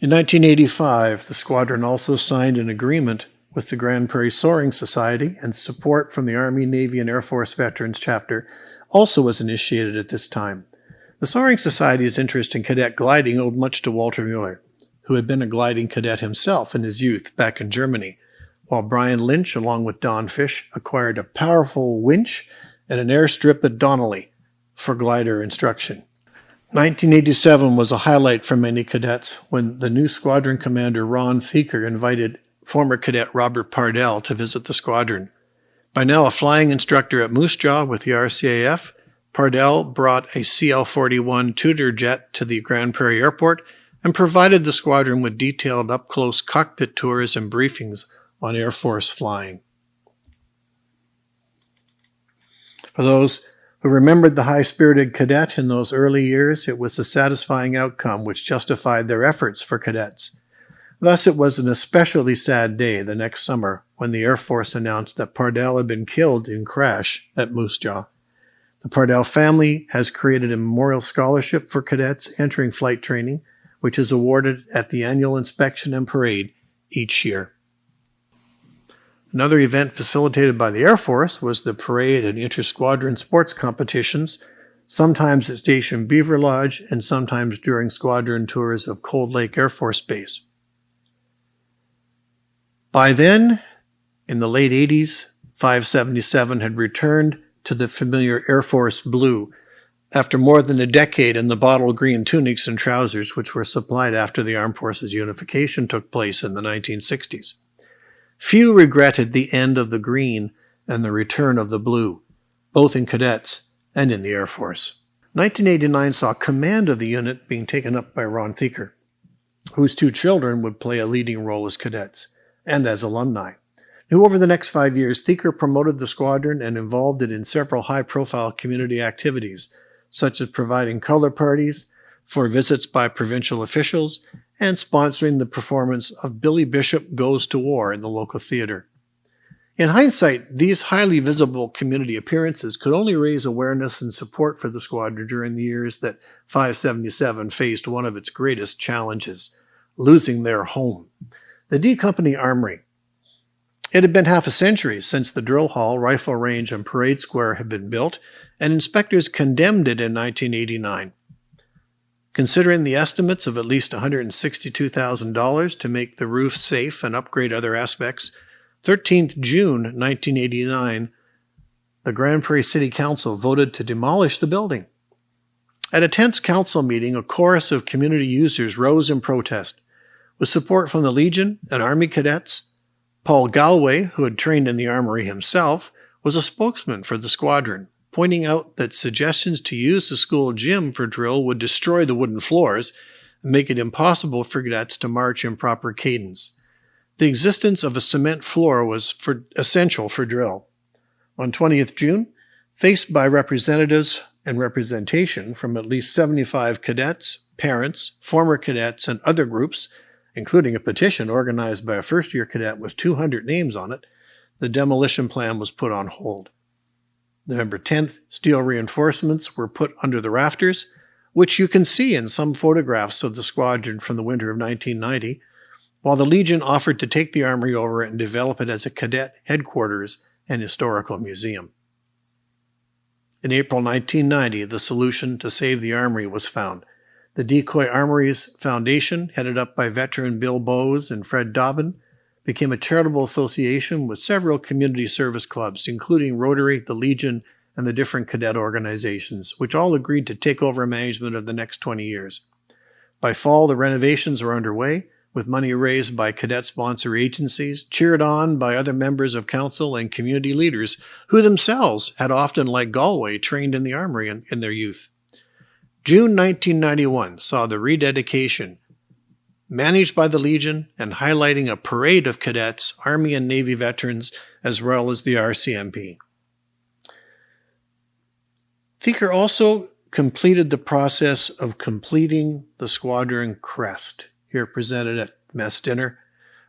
In 1985, the squadron also signed an agreement with the Grand Prairie Soaring Society, and support from the Army, Navy, and Air Force Veterans Chapter also was initiated at this time. The Soaring Society's interest in cadet gliding owed much to Walter Mueller, who had been a gliding cadet himself in his youth back in Germany, while Brian Lynch, along with Don Fish, acquired a powerful winch and an airstrip at Donnelly for glider instruction. 1987 was a highlight for many cadets when the new squadron commander Ron Thieker invited former cadet Robert Pardell to visit the squadron. By now a flying instructor at Moose Jaw with the RCAF, Pardell brought a CL-41 Tudor jet to the Grand Prairie Airport and provided the squadron with detailed up-close cockpit tours and briefings on Air Force flying. For those who remembered the high-spirited cadet in those early years, it was a satisfying outcome which justified their efforts for cadets. Thus, it was an especially sad day the next summer when the Air Force announced that Pardell had been killed in crash at Moose Jaw. The Pardell family has created a memorial scholarship for cadets entering flight training, which is awarded at the annual inspection and parade each year. Another event facilitated by the Air Force was the parade and inter-squadron sports competitions, sometimes at Station Beaver Lodge and sometimes during squadron tours of Cold Lake Air Force Base. By then, in the late 80s, 577 had returned to the familiar Air Force blue after more than a decade in the bottle green tunics and trousers which were supplied after the Armed Forces unification took place in the 1960s. Few regretted the end of the green and the return of the blue, both in cadets and in the Air Force. 1989 saw command of the unit being taken up by Ron Thieker, whose two children would play a leading role as cadets and as alumni. Now, over the next 5 years, Thieker promoted the squadron and involved it in several high-profile community activities, such as providing color parties for visits by provincial officials and sponsoring the performance of Billy Bishop Goes to War in the local theater. In hindsight, these highly visible community appearances could only raise awareness and support for the squadron during the years that 577 faced one of its greatest challenges, losing their home, the D Company Armory. It had been half a century since the drill hall, rifle range, and parade square had been built, and inspectors condemned it in 1989. Considering the estimates of at least $162,000 to make the roof safe and upgrade other aspects, 13th June 1989, the Grand Prairie City Council voted to demolish the building. At a tense council meeting, a chorus of community users rose in protest. With support from the Legion and Army cadets, Paul Galway, who had trained in the armory himself, was a spokesman for the squadron, pointing out that suggestions to use the school gym for drill would destroy the wooden floors and make it impossible for cadets to march in proper cadence. The existence of a cement floor was essential for drill. On 20th June, faced by representatives and representation from at least 75 cadets, parents, former cadets, and other groups, including a petition organized by a first-year cadet with 200 names on it, the demolition plan was put on hold. November 10th, steel reinforcements were put under the rafters, which you can see in some photographs of the squadron from the winter of 1990, while the Legion offered to take the armory over and develop it as a cadet headquarters and historical museum. In April 1990, the solution to save the armory was found. The Decoy Armories Foundation, headed up by veteran Bill Bowes and Fred Dobbin, became a charitable association with several community service clubs, including Rotary, the Legion, and the different cadet organizations, which all agreed to take over management of the next 20 years. By fall, the renovations were underway, with money raised by cadet sponsor agencies, cheered on by other members of council and community leaders who themselves had often, like Galway, trained in the armory in their youth. June 1991 saw the rededication, managed by the Legion and highlighting a parade of cadets, Army and Navy veterans, as well as the RCMP. Thieker also completed the process of completing the squadron crest, here presented at mess dinner,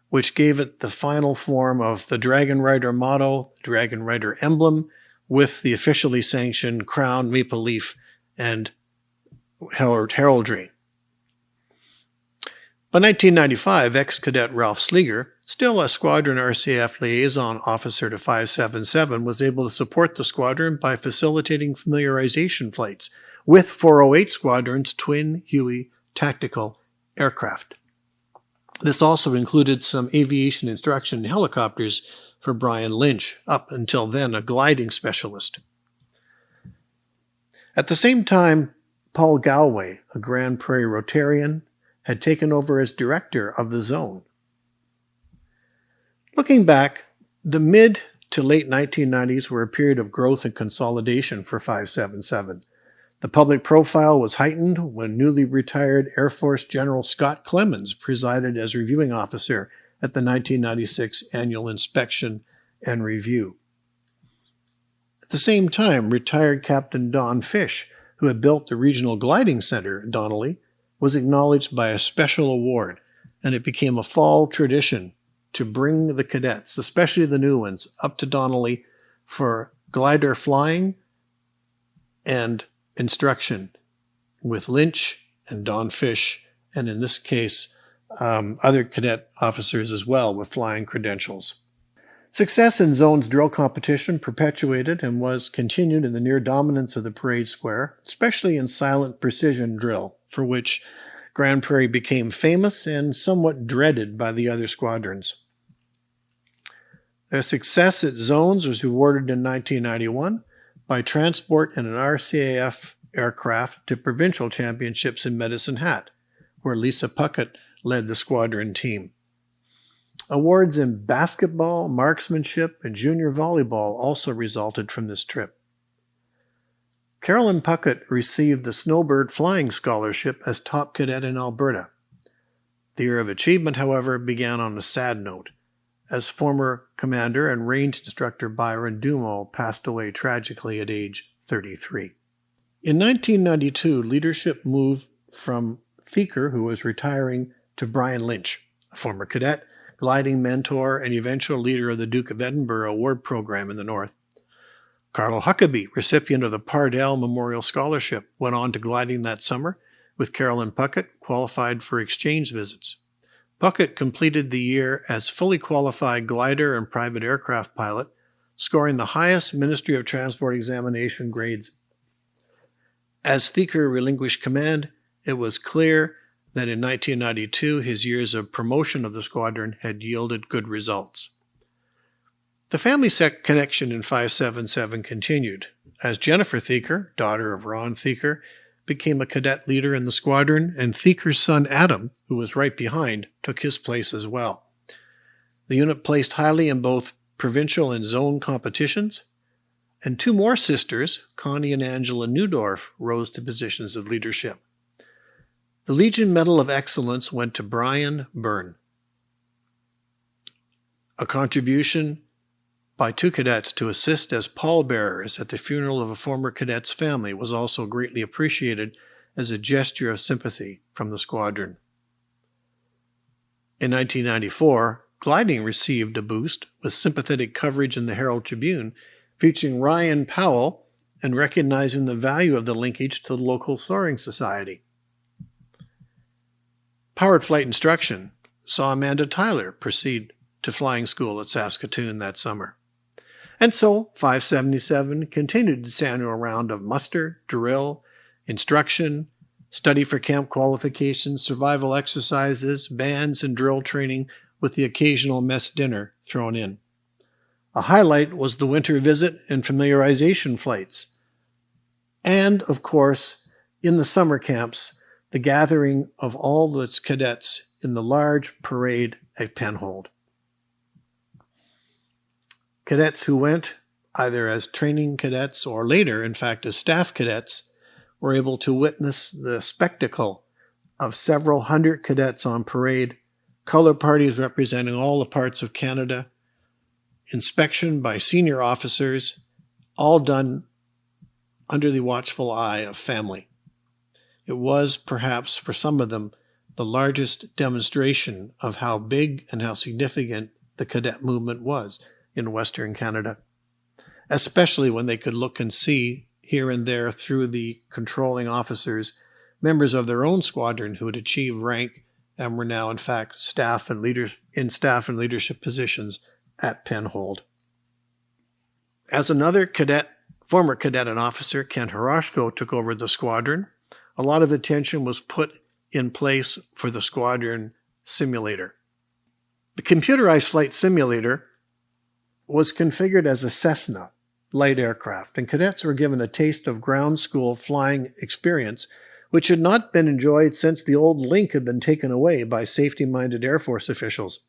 which gave it the final form of the Dragon Rider motto, the Dragon Rider emblem, with the officially sanctioned crown, maple leaf, and heraldry. By 1995, ex-cadet Ralph Sleeger, still a squadron RCAF liaison officer to 577, was able to support the squadron by facilitating familiarization flights, with 408 Squadron's twin Huey tactical aircraft. This also included some aviation instruction helicopters for Brian Lynch, up until then a gliding specialist. At the same time, Paul Galway, a Grand Prairie Rotarian, had taken over as director of the zone. Looking back, the mid to late 1990s were a period of growth and consolidation for 577. The public profile was heightened when newly retired Air Force General Scott Clemens presided as reviewing officer at the 1996 annual inspection and review. At the same time, retired Captain Don Fish, who had built the Regional Gliding Center at Donnelly, was acknowledged by a special award, and it became a fall tradition to bring the cadets, especially the new ones, up to Donnelly for glider flying and instruction with Lynch and Don Fish, and in this case, other cadet officers as well with flying credentials. Success in Zone's drill competition perpetuated and was continued in the near dominance of the parade square, especially in silent precision drill, for which Grand Prairie became famous and somewhat dreaded by the other squadrons. Their success at Zones was rewarded in 1991 by transport in an RCAF aircraft to provincial championships in Medicine Hat, where Lisa Puckett led the squadron team. Awards in basketball, marksmanship, and junior volleyball also resulted from this trip. Carolyn Puckett received the Snowbird Flying Scholarship as top cadet in Alberta. The year of achievement, however, began on a sad note, as former commander and range instructor Byron Dumo passed away tragically at age 33. In 1992, leadership moved from Thieker, who was retiring, to Brian Lynch, a former cadet, gliding mentor, and eventual leader of the Duke of Edinburgh Award Program in the North. Carl Huckabee, recipient of the Pardell Memorial Scholarship, went on to gliding that summer, with Carolyn Puckett qualified for exchange visits. Puckett completed the year as fully qualified glider and private aircraft pilot, scoring the highest Ministry of Transport examination grades. As Thieker relinquished command, it was clear that in 1992 his years of promotion of the squadron had yielded good results. The family connection in 577 continued, as Jennifer Thieker, daughter of Ron Thieker, became a cadet leader in the squadron, and Thieker's son Adam, who was right behind, took his place as well. The unit placed highly in both provincial and zone competitions, and two more sisters, Connie and Angela Neudorf, rose to positions of leadership. The Legion Medal of Excellence went to Brian Byrne. A contribution by two cadets to assist as pallbearers at the funeral of a former cadet's family was also greatly appreciated as a gesture of sympathy from the squadron. In 1994, gliding received a boost with sympathetic coverage in the Herald Tribune featuring Ryan Powell and recognizing the value of the linkage to the local soaring society. Powered flight instruction saw Amanda Tyler proceed to flying school at Saskatoon that summer. And so 577 continued its annual round of muster, drill, instruction, study for camp qualifications, survival exercises, bands, and drill training with the occasional mess dinner thrown in. A highlight was the winter visit and familiarization flights. And, of course, in the summer camps, the gathering of all its cadets in the large parade at Penhold. Cadets who went either as training cadets or later, in fact, as staff cadets, were able to witness the spectacle of several hundred cadets on parade, color parties representing all the parts of Canada, inspection by senior officers, all done under the watchful eye of family. It was, perhaps, for some of them, the largest demonstration of how big and how significant the cadet movement was in Western Canada, especially when they could look and see here and there through the controlling officers, members of their own squadron who had achieved rank and were now, in fact, staff and leadership positions at Penhold. As another cadet Former cadet and officer Ken Horoshko took over the squadron. A lot of attention was put in place for the squadron simulator. The computerized flight simulator was configured as a Cessna light aircraft, and cadets were given a taste of ground school flying experience, which had not been enjoyed since the old Link had been taken away by safety-minded Air Force officials.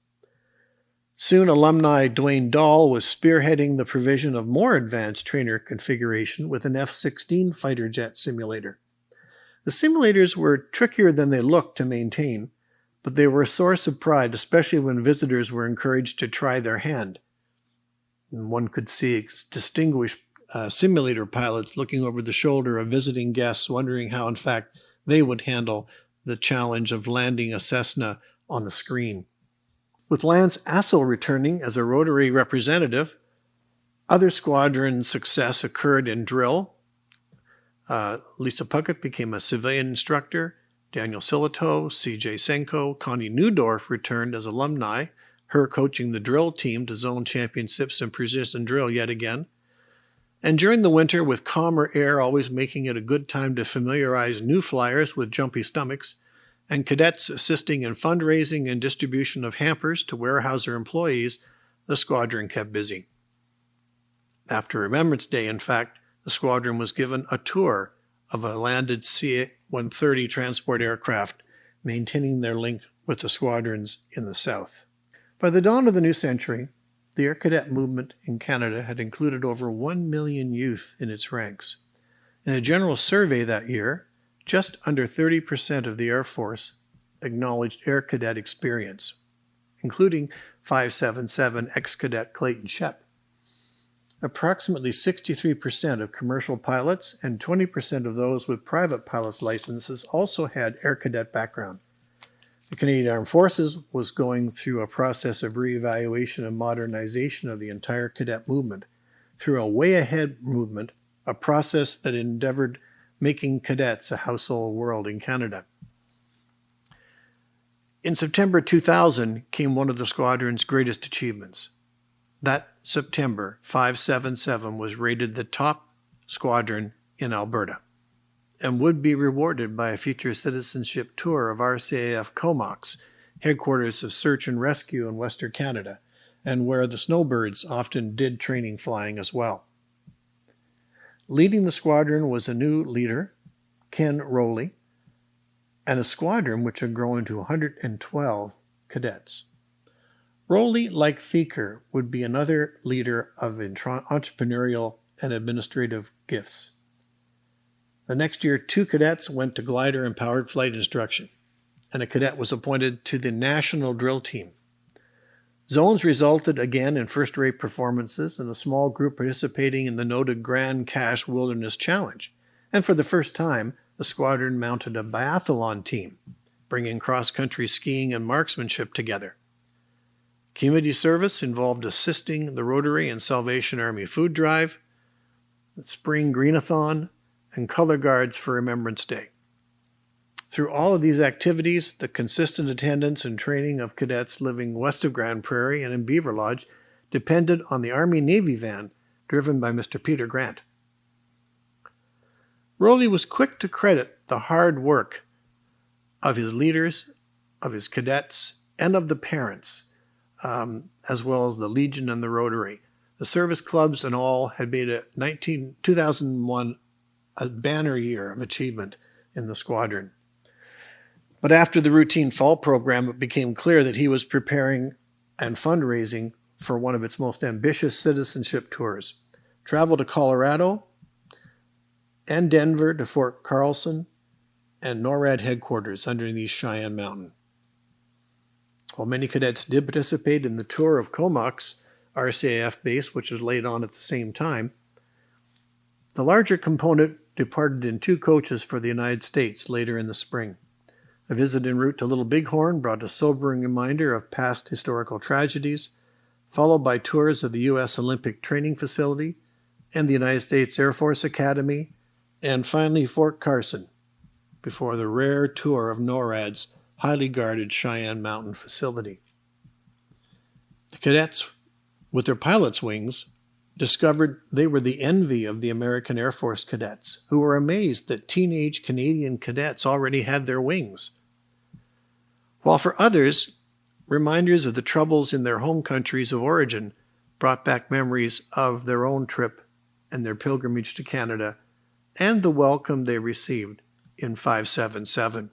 Soon, alumni Dwayne Dahl was spearheading the provision of more advanced trainer configuration with an F-16 fighter jet simulator. The simulators were trickier than they looked to maintain, but they were a source of pride, especially when visitors were encouraged to try their hand. And one could see distinguished simulator pilots looking over the shoulder of visiting guests, wondering how, in fact, they would handle the challenge of landing a Cessna on a screen. With Lance Assel returning as a Rotary representative, other squadron success occurred in drill. Lisa Puckett became a civilian instructor. Daniel Silito, C.J. Senko, Connie Newdorf returned as alumni, her coaching the drill team to zone championships in precision drill yet again. And during the winter, with calmer air always making it a good time to familiarize new flyers with jumpy stomachs, and cadets assisting in fundraising and distribution of hampers to Weyerhaeuser employees, the squadron kept busy. After Remembrance Day, in fact, the squadron was given a tour of a landed C-130 transport aircraft, maintaining their link with the squadrons in the South. By the dawn of the new century, the Air Cadet movement in Canada had included over 1 million youth in its ranks. In a general survey that year, just under 30% of the Air Force acknowledged Air Cadet experience, including 577 ex-cadet Clayton Shep. Approximately 63% of commercial pilots and 20% of those with private pilot's licenses also had Air Cadet background. The Canadian Armed Forces was going through a process of reevaluation and modernization of the entire cadet movement through a way-ahead movement, a process that endeavored making cadets a household word in Canada. In September 2000 came one of the squadron's greatest achievements. That September, 577 was rated the top squadron in Alberta and would be rewarded by a future citizenship tour of RCAF Comox, headquarters of search and rescue in Western Canada, and where the Snowbirds often did training flying as well. Leading the squadron was a new leader, Ken Rowley, and a squadron which had grown to 112 cadets. Rowley, like Thieker, would be another leader of entrepreneurial and administrative gifts. The next year, 2 cadets went to glider and powered flight instruction, and a cadet was appointed to the national drill team. Zones resulted again in first-rate performances and a small group participating in the noted Grand Cache Wilderness Challenge. And for the first time, the squadron mounted a biathlon team, bringing cross-country skiing and marksmanship together. Community service involved assisting the Rotary and Salvation Army food drive, the Spring Greenathon, and color guards for Remembrance Day. Through all of these activities, the consistent attendance and training of cadets living west of Grand Prairie and in Beaver Lodge depended on the Army-Navy van driven by Mr. Peter Grant. Rowley was quick to credit the hard work of his leaders, of his cadets, and of the parents, as well as the Legion and the Rotary. The service clubs and all had made 2001 a banner year of achievement in the squadron. But after the routine fall program, it became clear that he was preparing and fundraising for one of its most ambitious citizenship tours. Travel to Colorado and Denver to Fort Carlson and NORAD headquarters underneath Cheyenne Mountain. While many cadets did participate in the tour of Comox, RCAF base, which was laid on at the same time, the larger component departed in 2 coaches for the United States later in the spring. A visit en route to Little Bighorn brought a sobering reminder of past historical tragedies, followed by tours of the U.S. Olympic Training Facility and the United States Air Force Academy, and finally Fort Carson, before the rare tour of NORAD's highly guarded Cheyenne Mountain facility. The cadets, with their pilot's wings, discovered they were the envy of the American Air Force cadets, who were amazed that teenage Canadian cadets already had their wings. While for others, reminders of the troubles in their home countries of origin brought back memories of their own trip and their pilgrimage to Canada and the welcome they received in 577.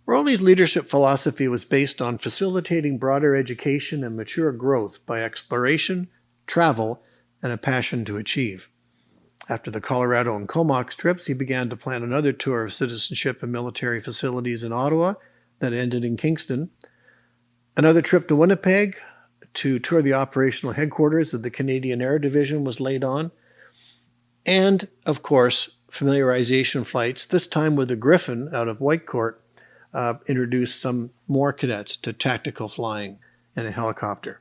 Rowley's leadership philosophy was based on facilitating broader education and mature growth by exploration, travel, and a passion to achieve. After the Colorado and Comox trips, he began to plan another tour of citizenship and military facilities in Ottawa that ended in Kingston. Another trip to Winnipeg to tour the operational headquarters of the Canadian Air Division was laid on. And, of course, familiarization flights, this time with the Griffin out of Whitecourt, introduced some more cadets to tactical flying in a helicopter.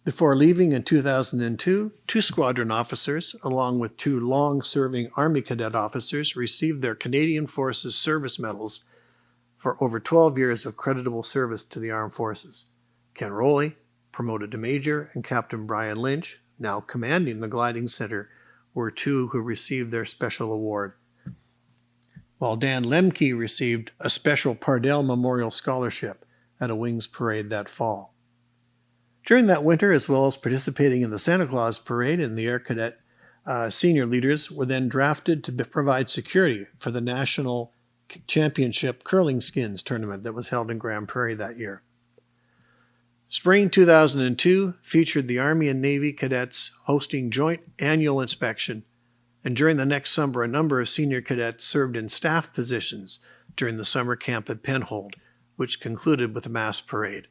Before leaving in 2002, 2 squadron officers, along with 2 long-serving Army cadet officers, received their Canadian Forces Service Medals for over 12 years of creditable service to the armed forces. Ken Rowley, promoted to Major, and Captain Brian Lynch, now commanding the Gliding Center, were 2 who received their special award, while Dan Lemke received a special Pardell Memorial Scholarship at a Wings Parade that fall. During that winter, as well as participating in the Santa Claus Parade, and the Air Cadet senior leaders were then drafted to provide security for the National Championship Curling Skins tournament that was held in Grand Prairie that year. Spring 2002 featured the Army and Navy cadets hosting joint annual inspection, and during the next summer, a number of senior cadets served in staff positions during the summer camp at Penhold, which concluded with a mass parade.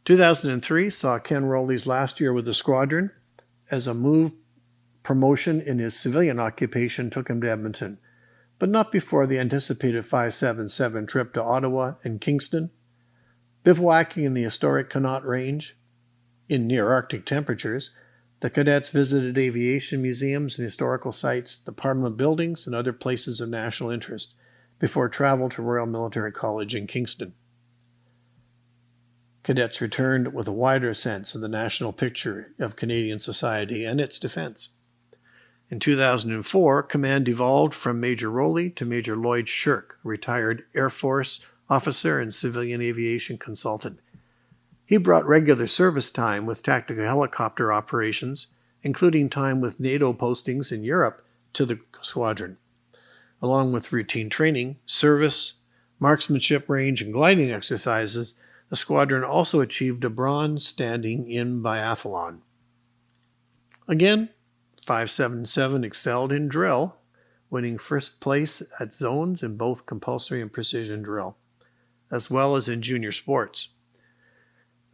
2003 saw Ken Rowley's last year with the squadron, as a move promotion in his civilian occupation took him to Edmonton, but not before the anticipated 577 trip to Ottawa and Kingston. Bivouacking in the historic Connaught Range in near Arctic temperatures, the cadets visited aviation museums and historical sites, the Parliament buildings, and other places of national interest before travel to Royal Military College in Kingston. Cadets returned with a wider sense of the national picture of Canadian society and its defense. In 2004, command devolved from Major Rowley to Major Lloyd Shirk, a retired Air Force officer and civilian aviation consultant. He brought regular service time with tactical helicopter operations, including time with NATO postings in Europe, to the squadron. Along with routine training, service, marksmanship range, and gliding exercises, the squadron also achieved a bronze standing in biathlon. Again, 577 excelled in drill, winning first place at zones in both compulsory and precision drill, as well as in junior sports.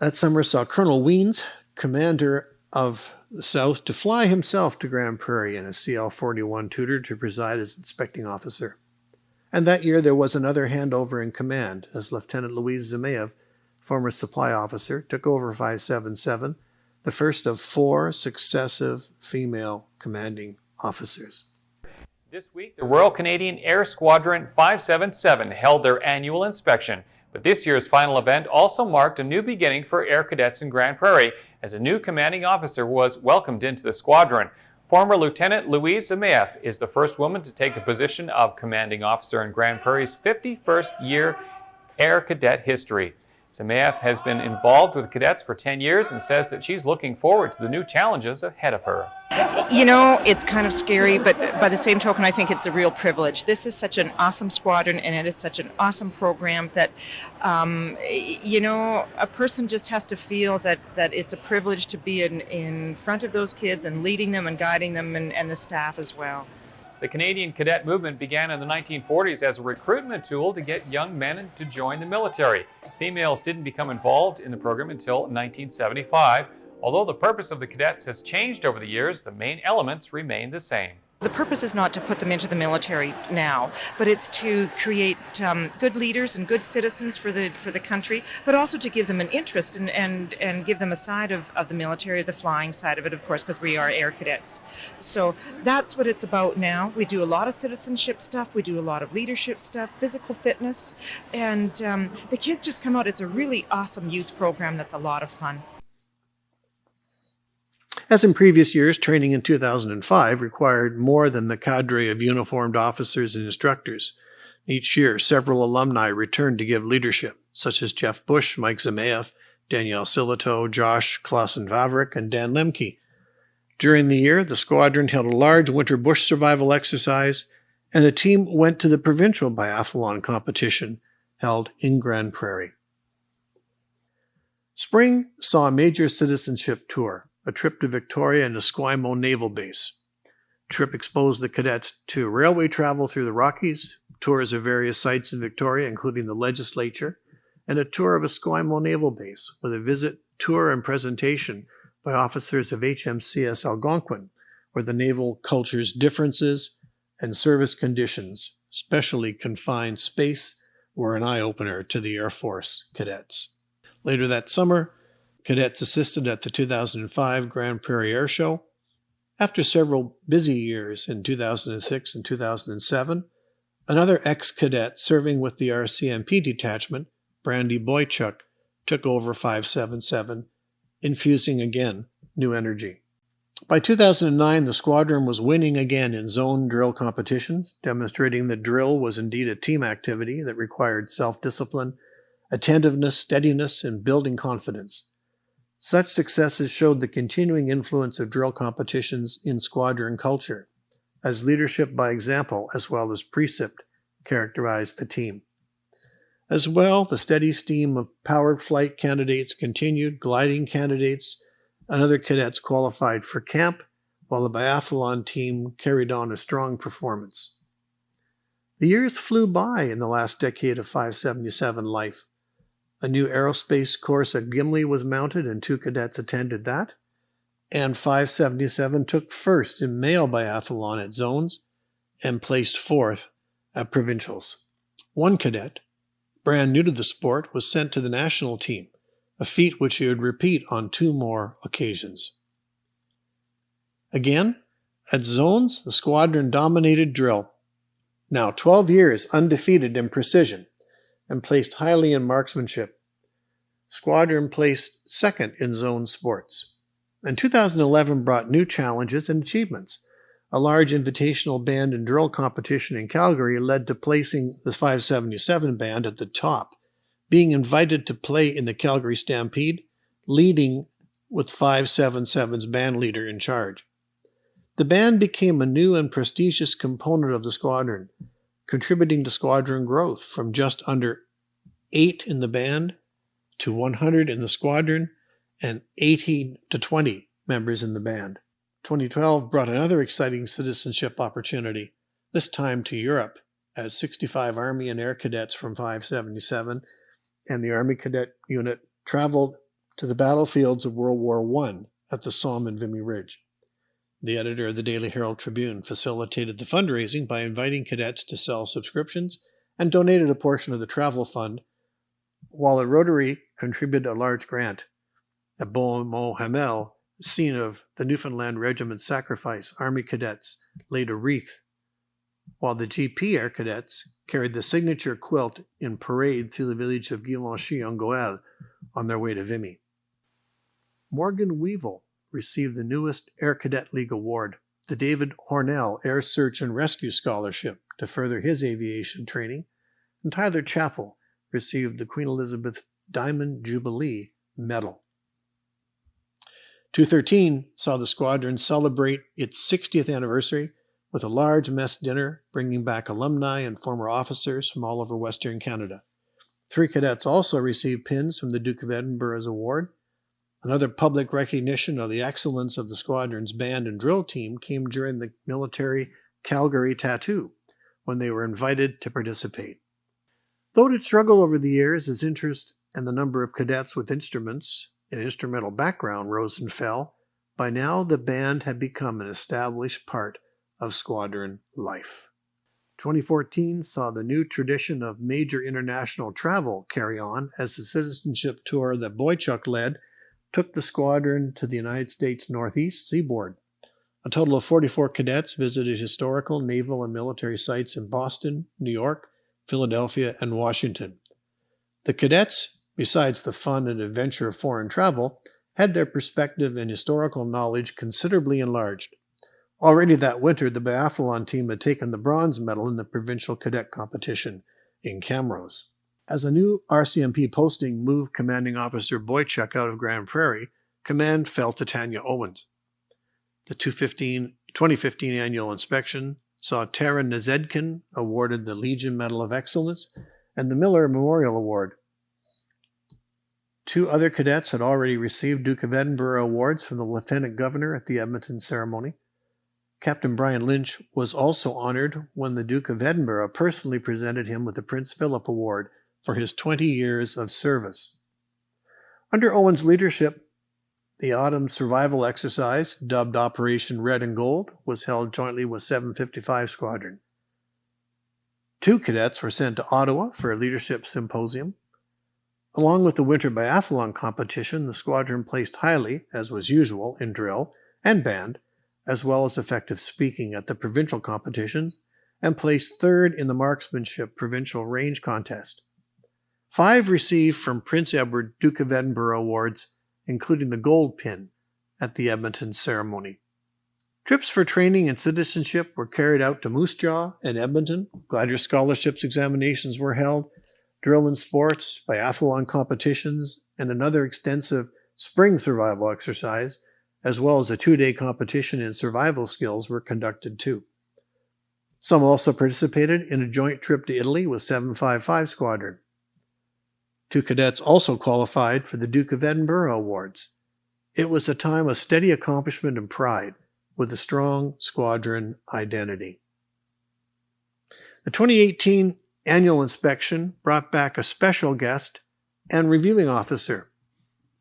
That summer saw Colonel Wiens, commander of the South, to fly himself to Grand Prairie in a CL-41 Tudor to preside as inspecting officer. And that year there was another handover in command, as Lieutenant Louise Zemaev, former supply officer, took over 577, the first of 4 successive female commanding officers. This week, the Royal Canadian Air Squadron 577 held their annual inspection, but this year's final event also marked a new beginning for Air Cadets in Grand Prairie, as a new commanding officer was welcomed into the squadron. Former Lieutenant Louise Zemaev is the first woman to take the position of commanding officer in Grand Prairie's 51st year Air Cadet history. Zemaev has been involved with cadets for 10 years and says that she's looking forward to the new challenges ahead of her. You know, it's kind of scary, but by the same token, I think it's a real privilege. This is such an awesome squadron, and it is such an awesome program that, you know, a person just has to feel that it's a privilege to be in front of those kids and leading them and guiding them, and the staff as well. The Canadian cadet movement began in the 1940s as a recruitment tool to get young men to join the military. Females didn't become involved in the program until 1975. Although the purpose of the cadets has changed over the years, the main elements remain the same. The purpose is not to put them into the military now, but it's to create good leaders and good citizens for the country, but also to give them an interest and give them a side of the military, the flying side of it, of course, because we are air cadets. So that's what it's about now. We do a lot of citizenship stuff, we do a lot of leadership stuff, physical fitness, and the kids just come out. It's a really awesome youth program that's a lot of fun. As in previous years, training in 2005 required more than the cadre of uniformed officers and instructors. Each year, several alumni returned to give leadership, such as Jeff Bush, Mike Zamaev, Danielle Silito, Josh Clausen-Vavrik, and Dan Lemke. During the year, the squadron held a large winter bush survival exercise, and the team went to the provincial biathlon competition held in Grande Prairie. Spring saw a major citizenship tour, a trip to Victoria and Esquimalt Naval Base. The trip exposed the cadets to railway travel through the Rockies, tours of various sites in Victoria, including the legislature, and a tour of Esquimalt Naval Base with a visit, tour, and presentation by officers of HMCS Algonquin, where the naval culture's differences and service conditions, especially confined space, were an eye-opener to the Air Force cadets. Later that summer, cadets assisted at the 2005 Grande Prairie Air Show. After several busy years in 2006 and 2007, another ex-cadet serving with the RCMP detachment, Brandy Boychuk, took over 577, infusing again new energy. By 2009, the squadron was winning again in zone drill competitions, demonstrating that drill was indeed a team activity that required self-discipline, attentiveness, steadiness, and building confidence. Such successes showed the continuing influence of drill competitions in squadron culture, as leadership by example as well as precept characterized the team. As well, the steady stream of powered flight candidates continued, gliding candidates, and other cadets qualified for camp, while the biathlon team carried on a strong performance. The years flew by in the last decade of 577 life. A new aerospace course at Gimli was mounted and 2 cadets attended that, and 577 took first in male biathlon at zones and placed 4th at provincials. 1 cadet, brand new to the sport, was sent to the national team, a feat which he would repeat on 2 more occasions. Again, at zones, the squadron dominated drill, now 12 years undefeated in precision, and placed highly in marksmanship. Squadron placed 2nd in zone sports. And 2011 brought new challenges and achievements. A large invitational band and drill competition in Calgary led to placing the 577 band at the top, being invited to play in the Calgary Stampede, leading with 577's band leader in charge. The band became a new and prestigious component of the squadron, contributing to squadron growth from just under 8 in the band to 100 in the squadron and 18 to 20 members in the band. 2012 brought another exciting citizenship opportunity, this time to Europe, as 65 Army and Air Cadets from 577 and the Army Cadet Unit traveled to the battlefields of World War I at the Somme and Vimy Ridge. The editor of the Daily Herald Tribune facilitated the fundraising by inviting cadets to sell subscriptions and donated a portion of the travel fund, while the Rotary contributed a large grant. At Beaumont-Hamel, scene of the Newfoundland Regiment's sacrifice, Army cadets laid a wreath, while the GP Air Cadets carried the signature quilt in parade through the village of Guillanchy-en-Goële on their way to Vimy. Morgan Weevil received the newest Air Cadet League Award, the David Hornell Air Search and Rescue Scholarship, to further his aviation training, and Tyler Chappell received the Queen Elizabeth Diamond Jubilee Medal. 213 saw the squadron celebrate its 60th anniversary with a large mess dinner, bringing back alumni and former officers from all over Western Canada. 3 cadets also received pins from the Duke of Edinburgh's award. Another public recognition of the excellence of the squadron's band and drill team came during the military Calgary Tattoo, when they were invited to participate. Though it had struggled over the years as interest and the number of cadets with instruments and instrumental background rose and fell, by now the band had become an established part of squadron life. 2014 saw the new tradition of major international travel carry on as the citizenship tour that Boychuk led took the squadron to the United States Northeast seaboard. A total of 44 cadets visited historical, naval, and military sites in Boston, New York, Philadelphia, and Washington. The cadets, besides the fun and adventure of foreign travel, had their perspective and historical knowledge considerably enlarged. Already that winter, the biathlon team had taken the bronze medal in the provincial cadet competition in Camrose. As a new RCMP posting moved Commanding Officer Boychuk out of Grand Prairie, command fell to Tanya Owens. The 2015 annual inspection saw Tara Nazedkin awarded the Legion Medal of Excellence and the Miller Memorial Award. 2 other cadets had already received Duke of Edinburgh awards from the Lieutenant Governor at the Edmonton ceremony. Captain Brian Lynch was also honored when the Duke of Edinburgh personally presented him with the Prince Philip Award for his 20 years of service. Under Owen's leadership, the autumn survival exercise, dubbed Operation Red and Gold, was held jointly with 755 Squadron. 2 cadets were sent to Ottawa for a leadership symposium. Along with the winter biathlon competition, the squadron placed highly, as was usual, in drill and band, as well as effective speaking at the provincial competitions, and placed 3rd in the marksmanship provincial range contest. 5 received from Prince Edward Duke of Edinburgh awards, including the gold pin at the Edmonton ceremony. Trips for training and citizenship were carried out to Moose Jaw and Edmonton. Glider scholarships examinations were held, drill and sports, biathlon competitions, and another extensive spring survival exercise, as well as a 2-day competition in survival skills were conducted too. Some also participated in a joint trip to Italy with 755 Squadron. 2 cadets also qualified for the Duke of Edinburgh Awards. It was a time of steady accomplishment and pride, with a strong squadron identity. The 2018 annual inspection brought back a special guest and reviewing officer.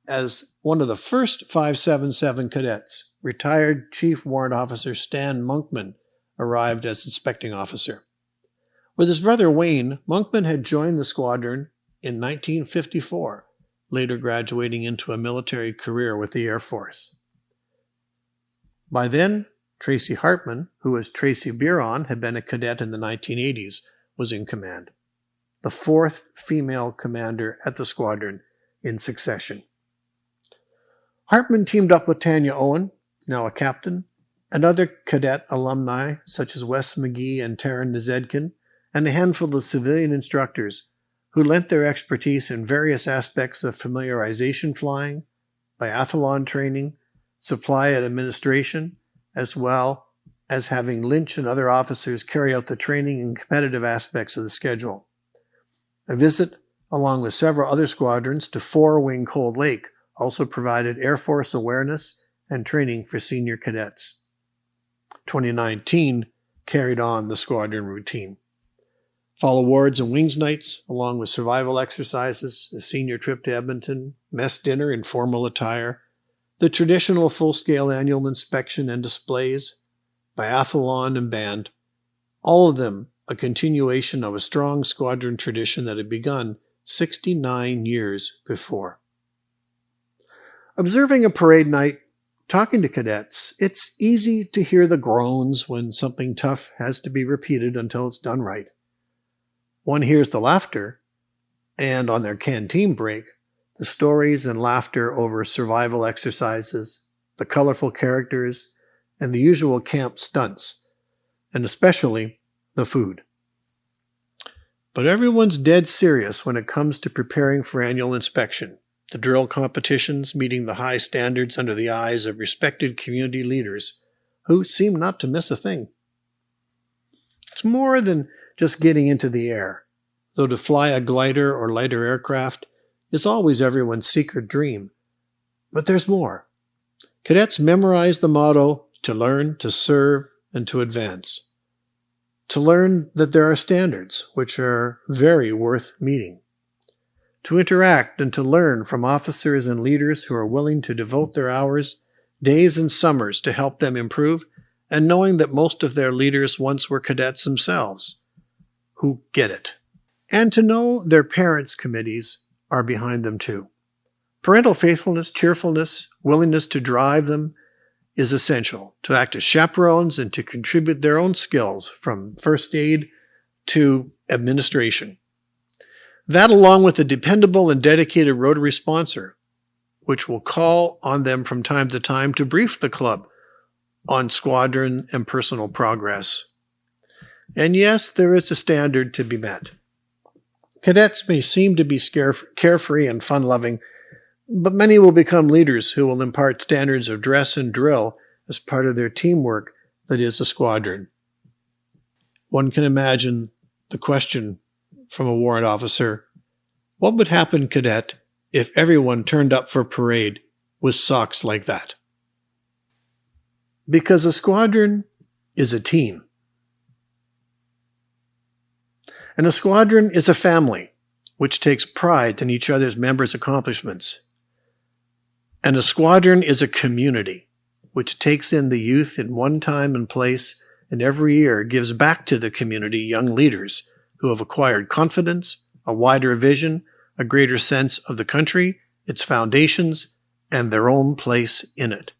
As one of the first 577 cadets, retired Chief Warrant Officer Stan Monkman arrived as inspecting officer. With his brother Wayne, Monkman had joined the squadron in 1954, later graduating into a military career with the Air Force. By then, Tracy Hartman, who as Tracy Biron had been a cadet in the 1980s, was in command, the 4th female commander at the squadron in succession. Hartman teamed up with Tanya Owen, now a captain, and other cadet alumni such as Wes McGee and Taryn Nazedkin, and a handful of civilian instructors who lent their expertise in various aspects of familiarization flying, biathlon training, supply and administration, as well as having Lynch and other officers carry out the training and competitive aspects of the schedule. A visit, along with several other squadrons, to 4-Wing Cold Lake also provided Air Force awareness and training for senior cadets. 2019 carried on the squadron routine. Fall awards and wings nights, along with survival exercises, a senior trip to Edmonton, mess dinner in formal attire, the traditional full-scale annual inspection and displays, biathlon and band, all of them a continuation of a strong squadron tradition that had begun 69 years before. Observing a parade night, talking to cadets, it's easy to hear the groans when something tough has to be repeated until it's done right. One hears the laughter, and on their canteen break, the stories and laughter over survival exercises, the colorful characters, and the usual camp stunts, and especially the food. But everyone's dead serious when it comes to preparing for annual inspection, the drill competitions meeting the high standards under the eyes of respected community leaders who seem not to miss a thing. It's more than just getting into the air, though to fly a glider or lighter aircraft is always everyone's secret dream. But there's more. Cadets memorize the motto, to learn, to serve, and to advance. To learn that there are standards which are very worth meeting. To interact and to learn from officers and leaders who are willing to devote their hours, days and summers to help them improve, and knowing that most of their leaders once were cadets themselves, who get it. And to know their parents' committees are behind them too. Parental faithfulness, cheerfulness, willingness to drive them is essential, to act as chaperones and to contribute their own skills from first aid to administration. That, along with a dependable and dedicated rotary sponsor, which will call on them from time to time to brief the club on squadron and personal progress. And yes, there is a standard to be met. Cadets may seem to be carefree and fun-loving, but many will become leaders who will impart standards of dress and drill as part of their teamwork that is a squadron. One can imagine the question from a warrant officer, what would happen, cadet, if everyone turned up for parade with socks like that? Because a squadron is a team. And a squadron is a family, which takes pride in each other's members' accomplishments. And a squadron is a community, which takes in the youth in one time and place, and every year gives back to the community young leaders who have acquired confidence, a wider vision, a greater sense of the country, its foundations, and their own place in it.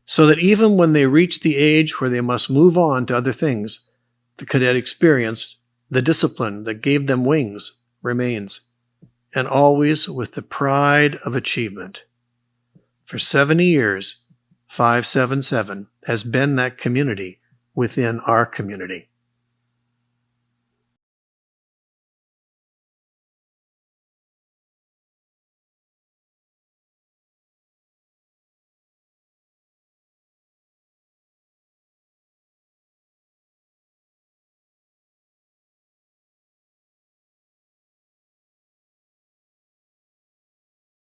So that even when they reach the age where they must move on to other things, the cadet experience, the discipline that gave them wings, remains, and always with the pride of achievement. For 70 years, 577 has been that community within our community.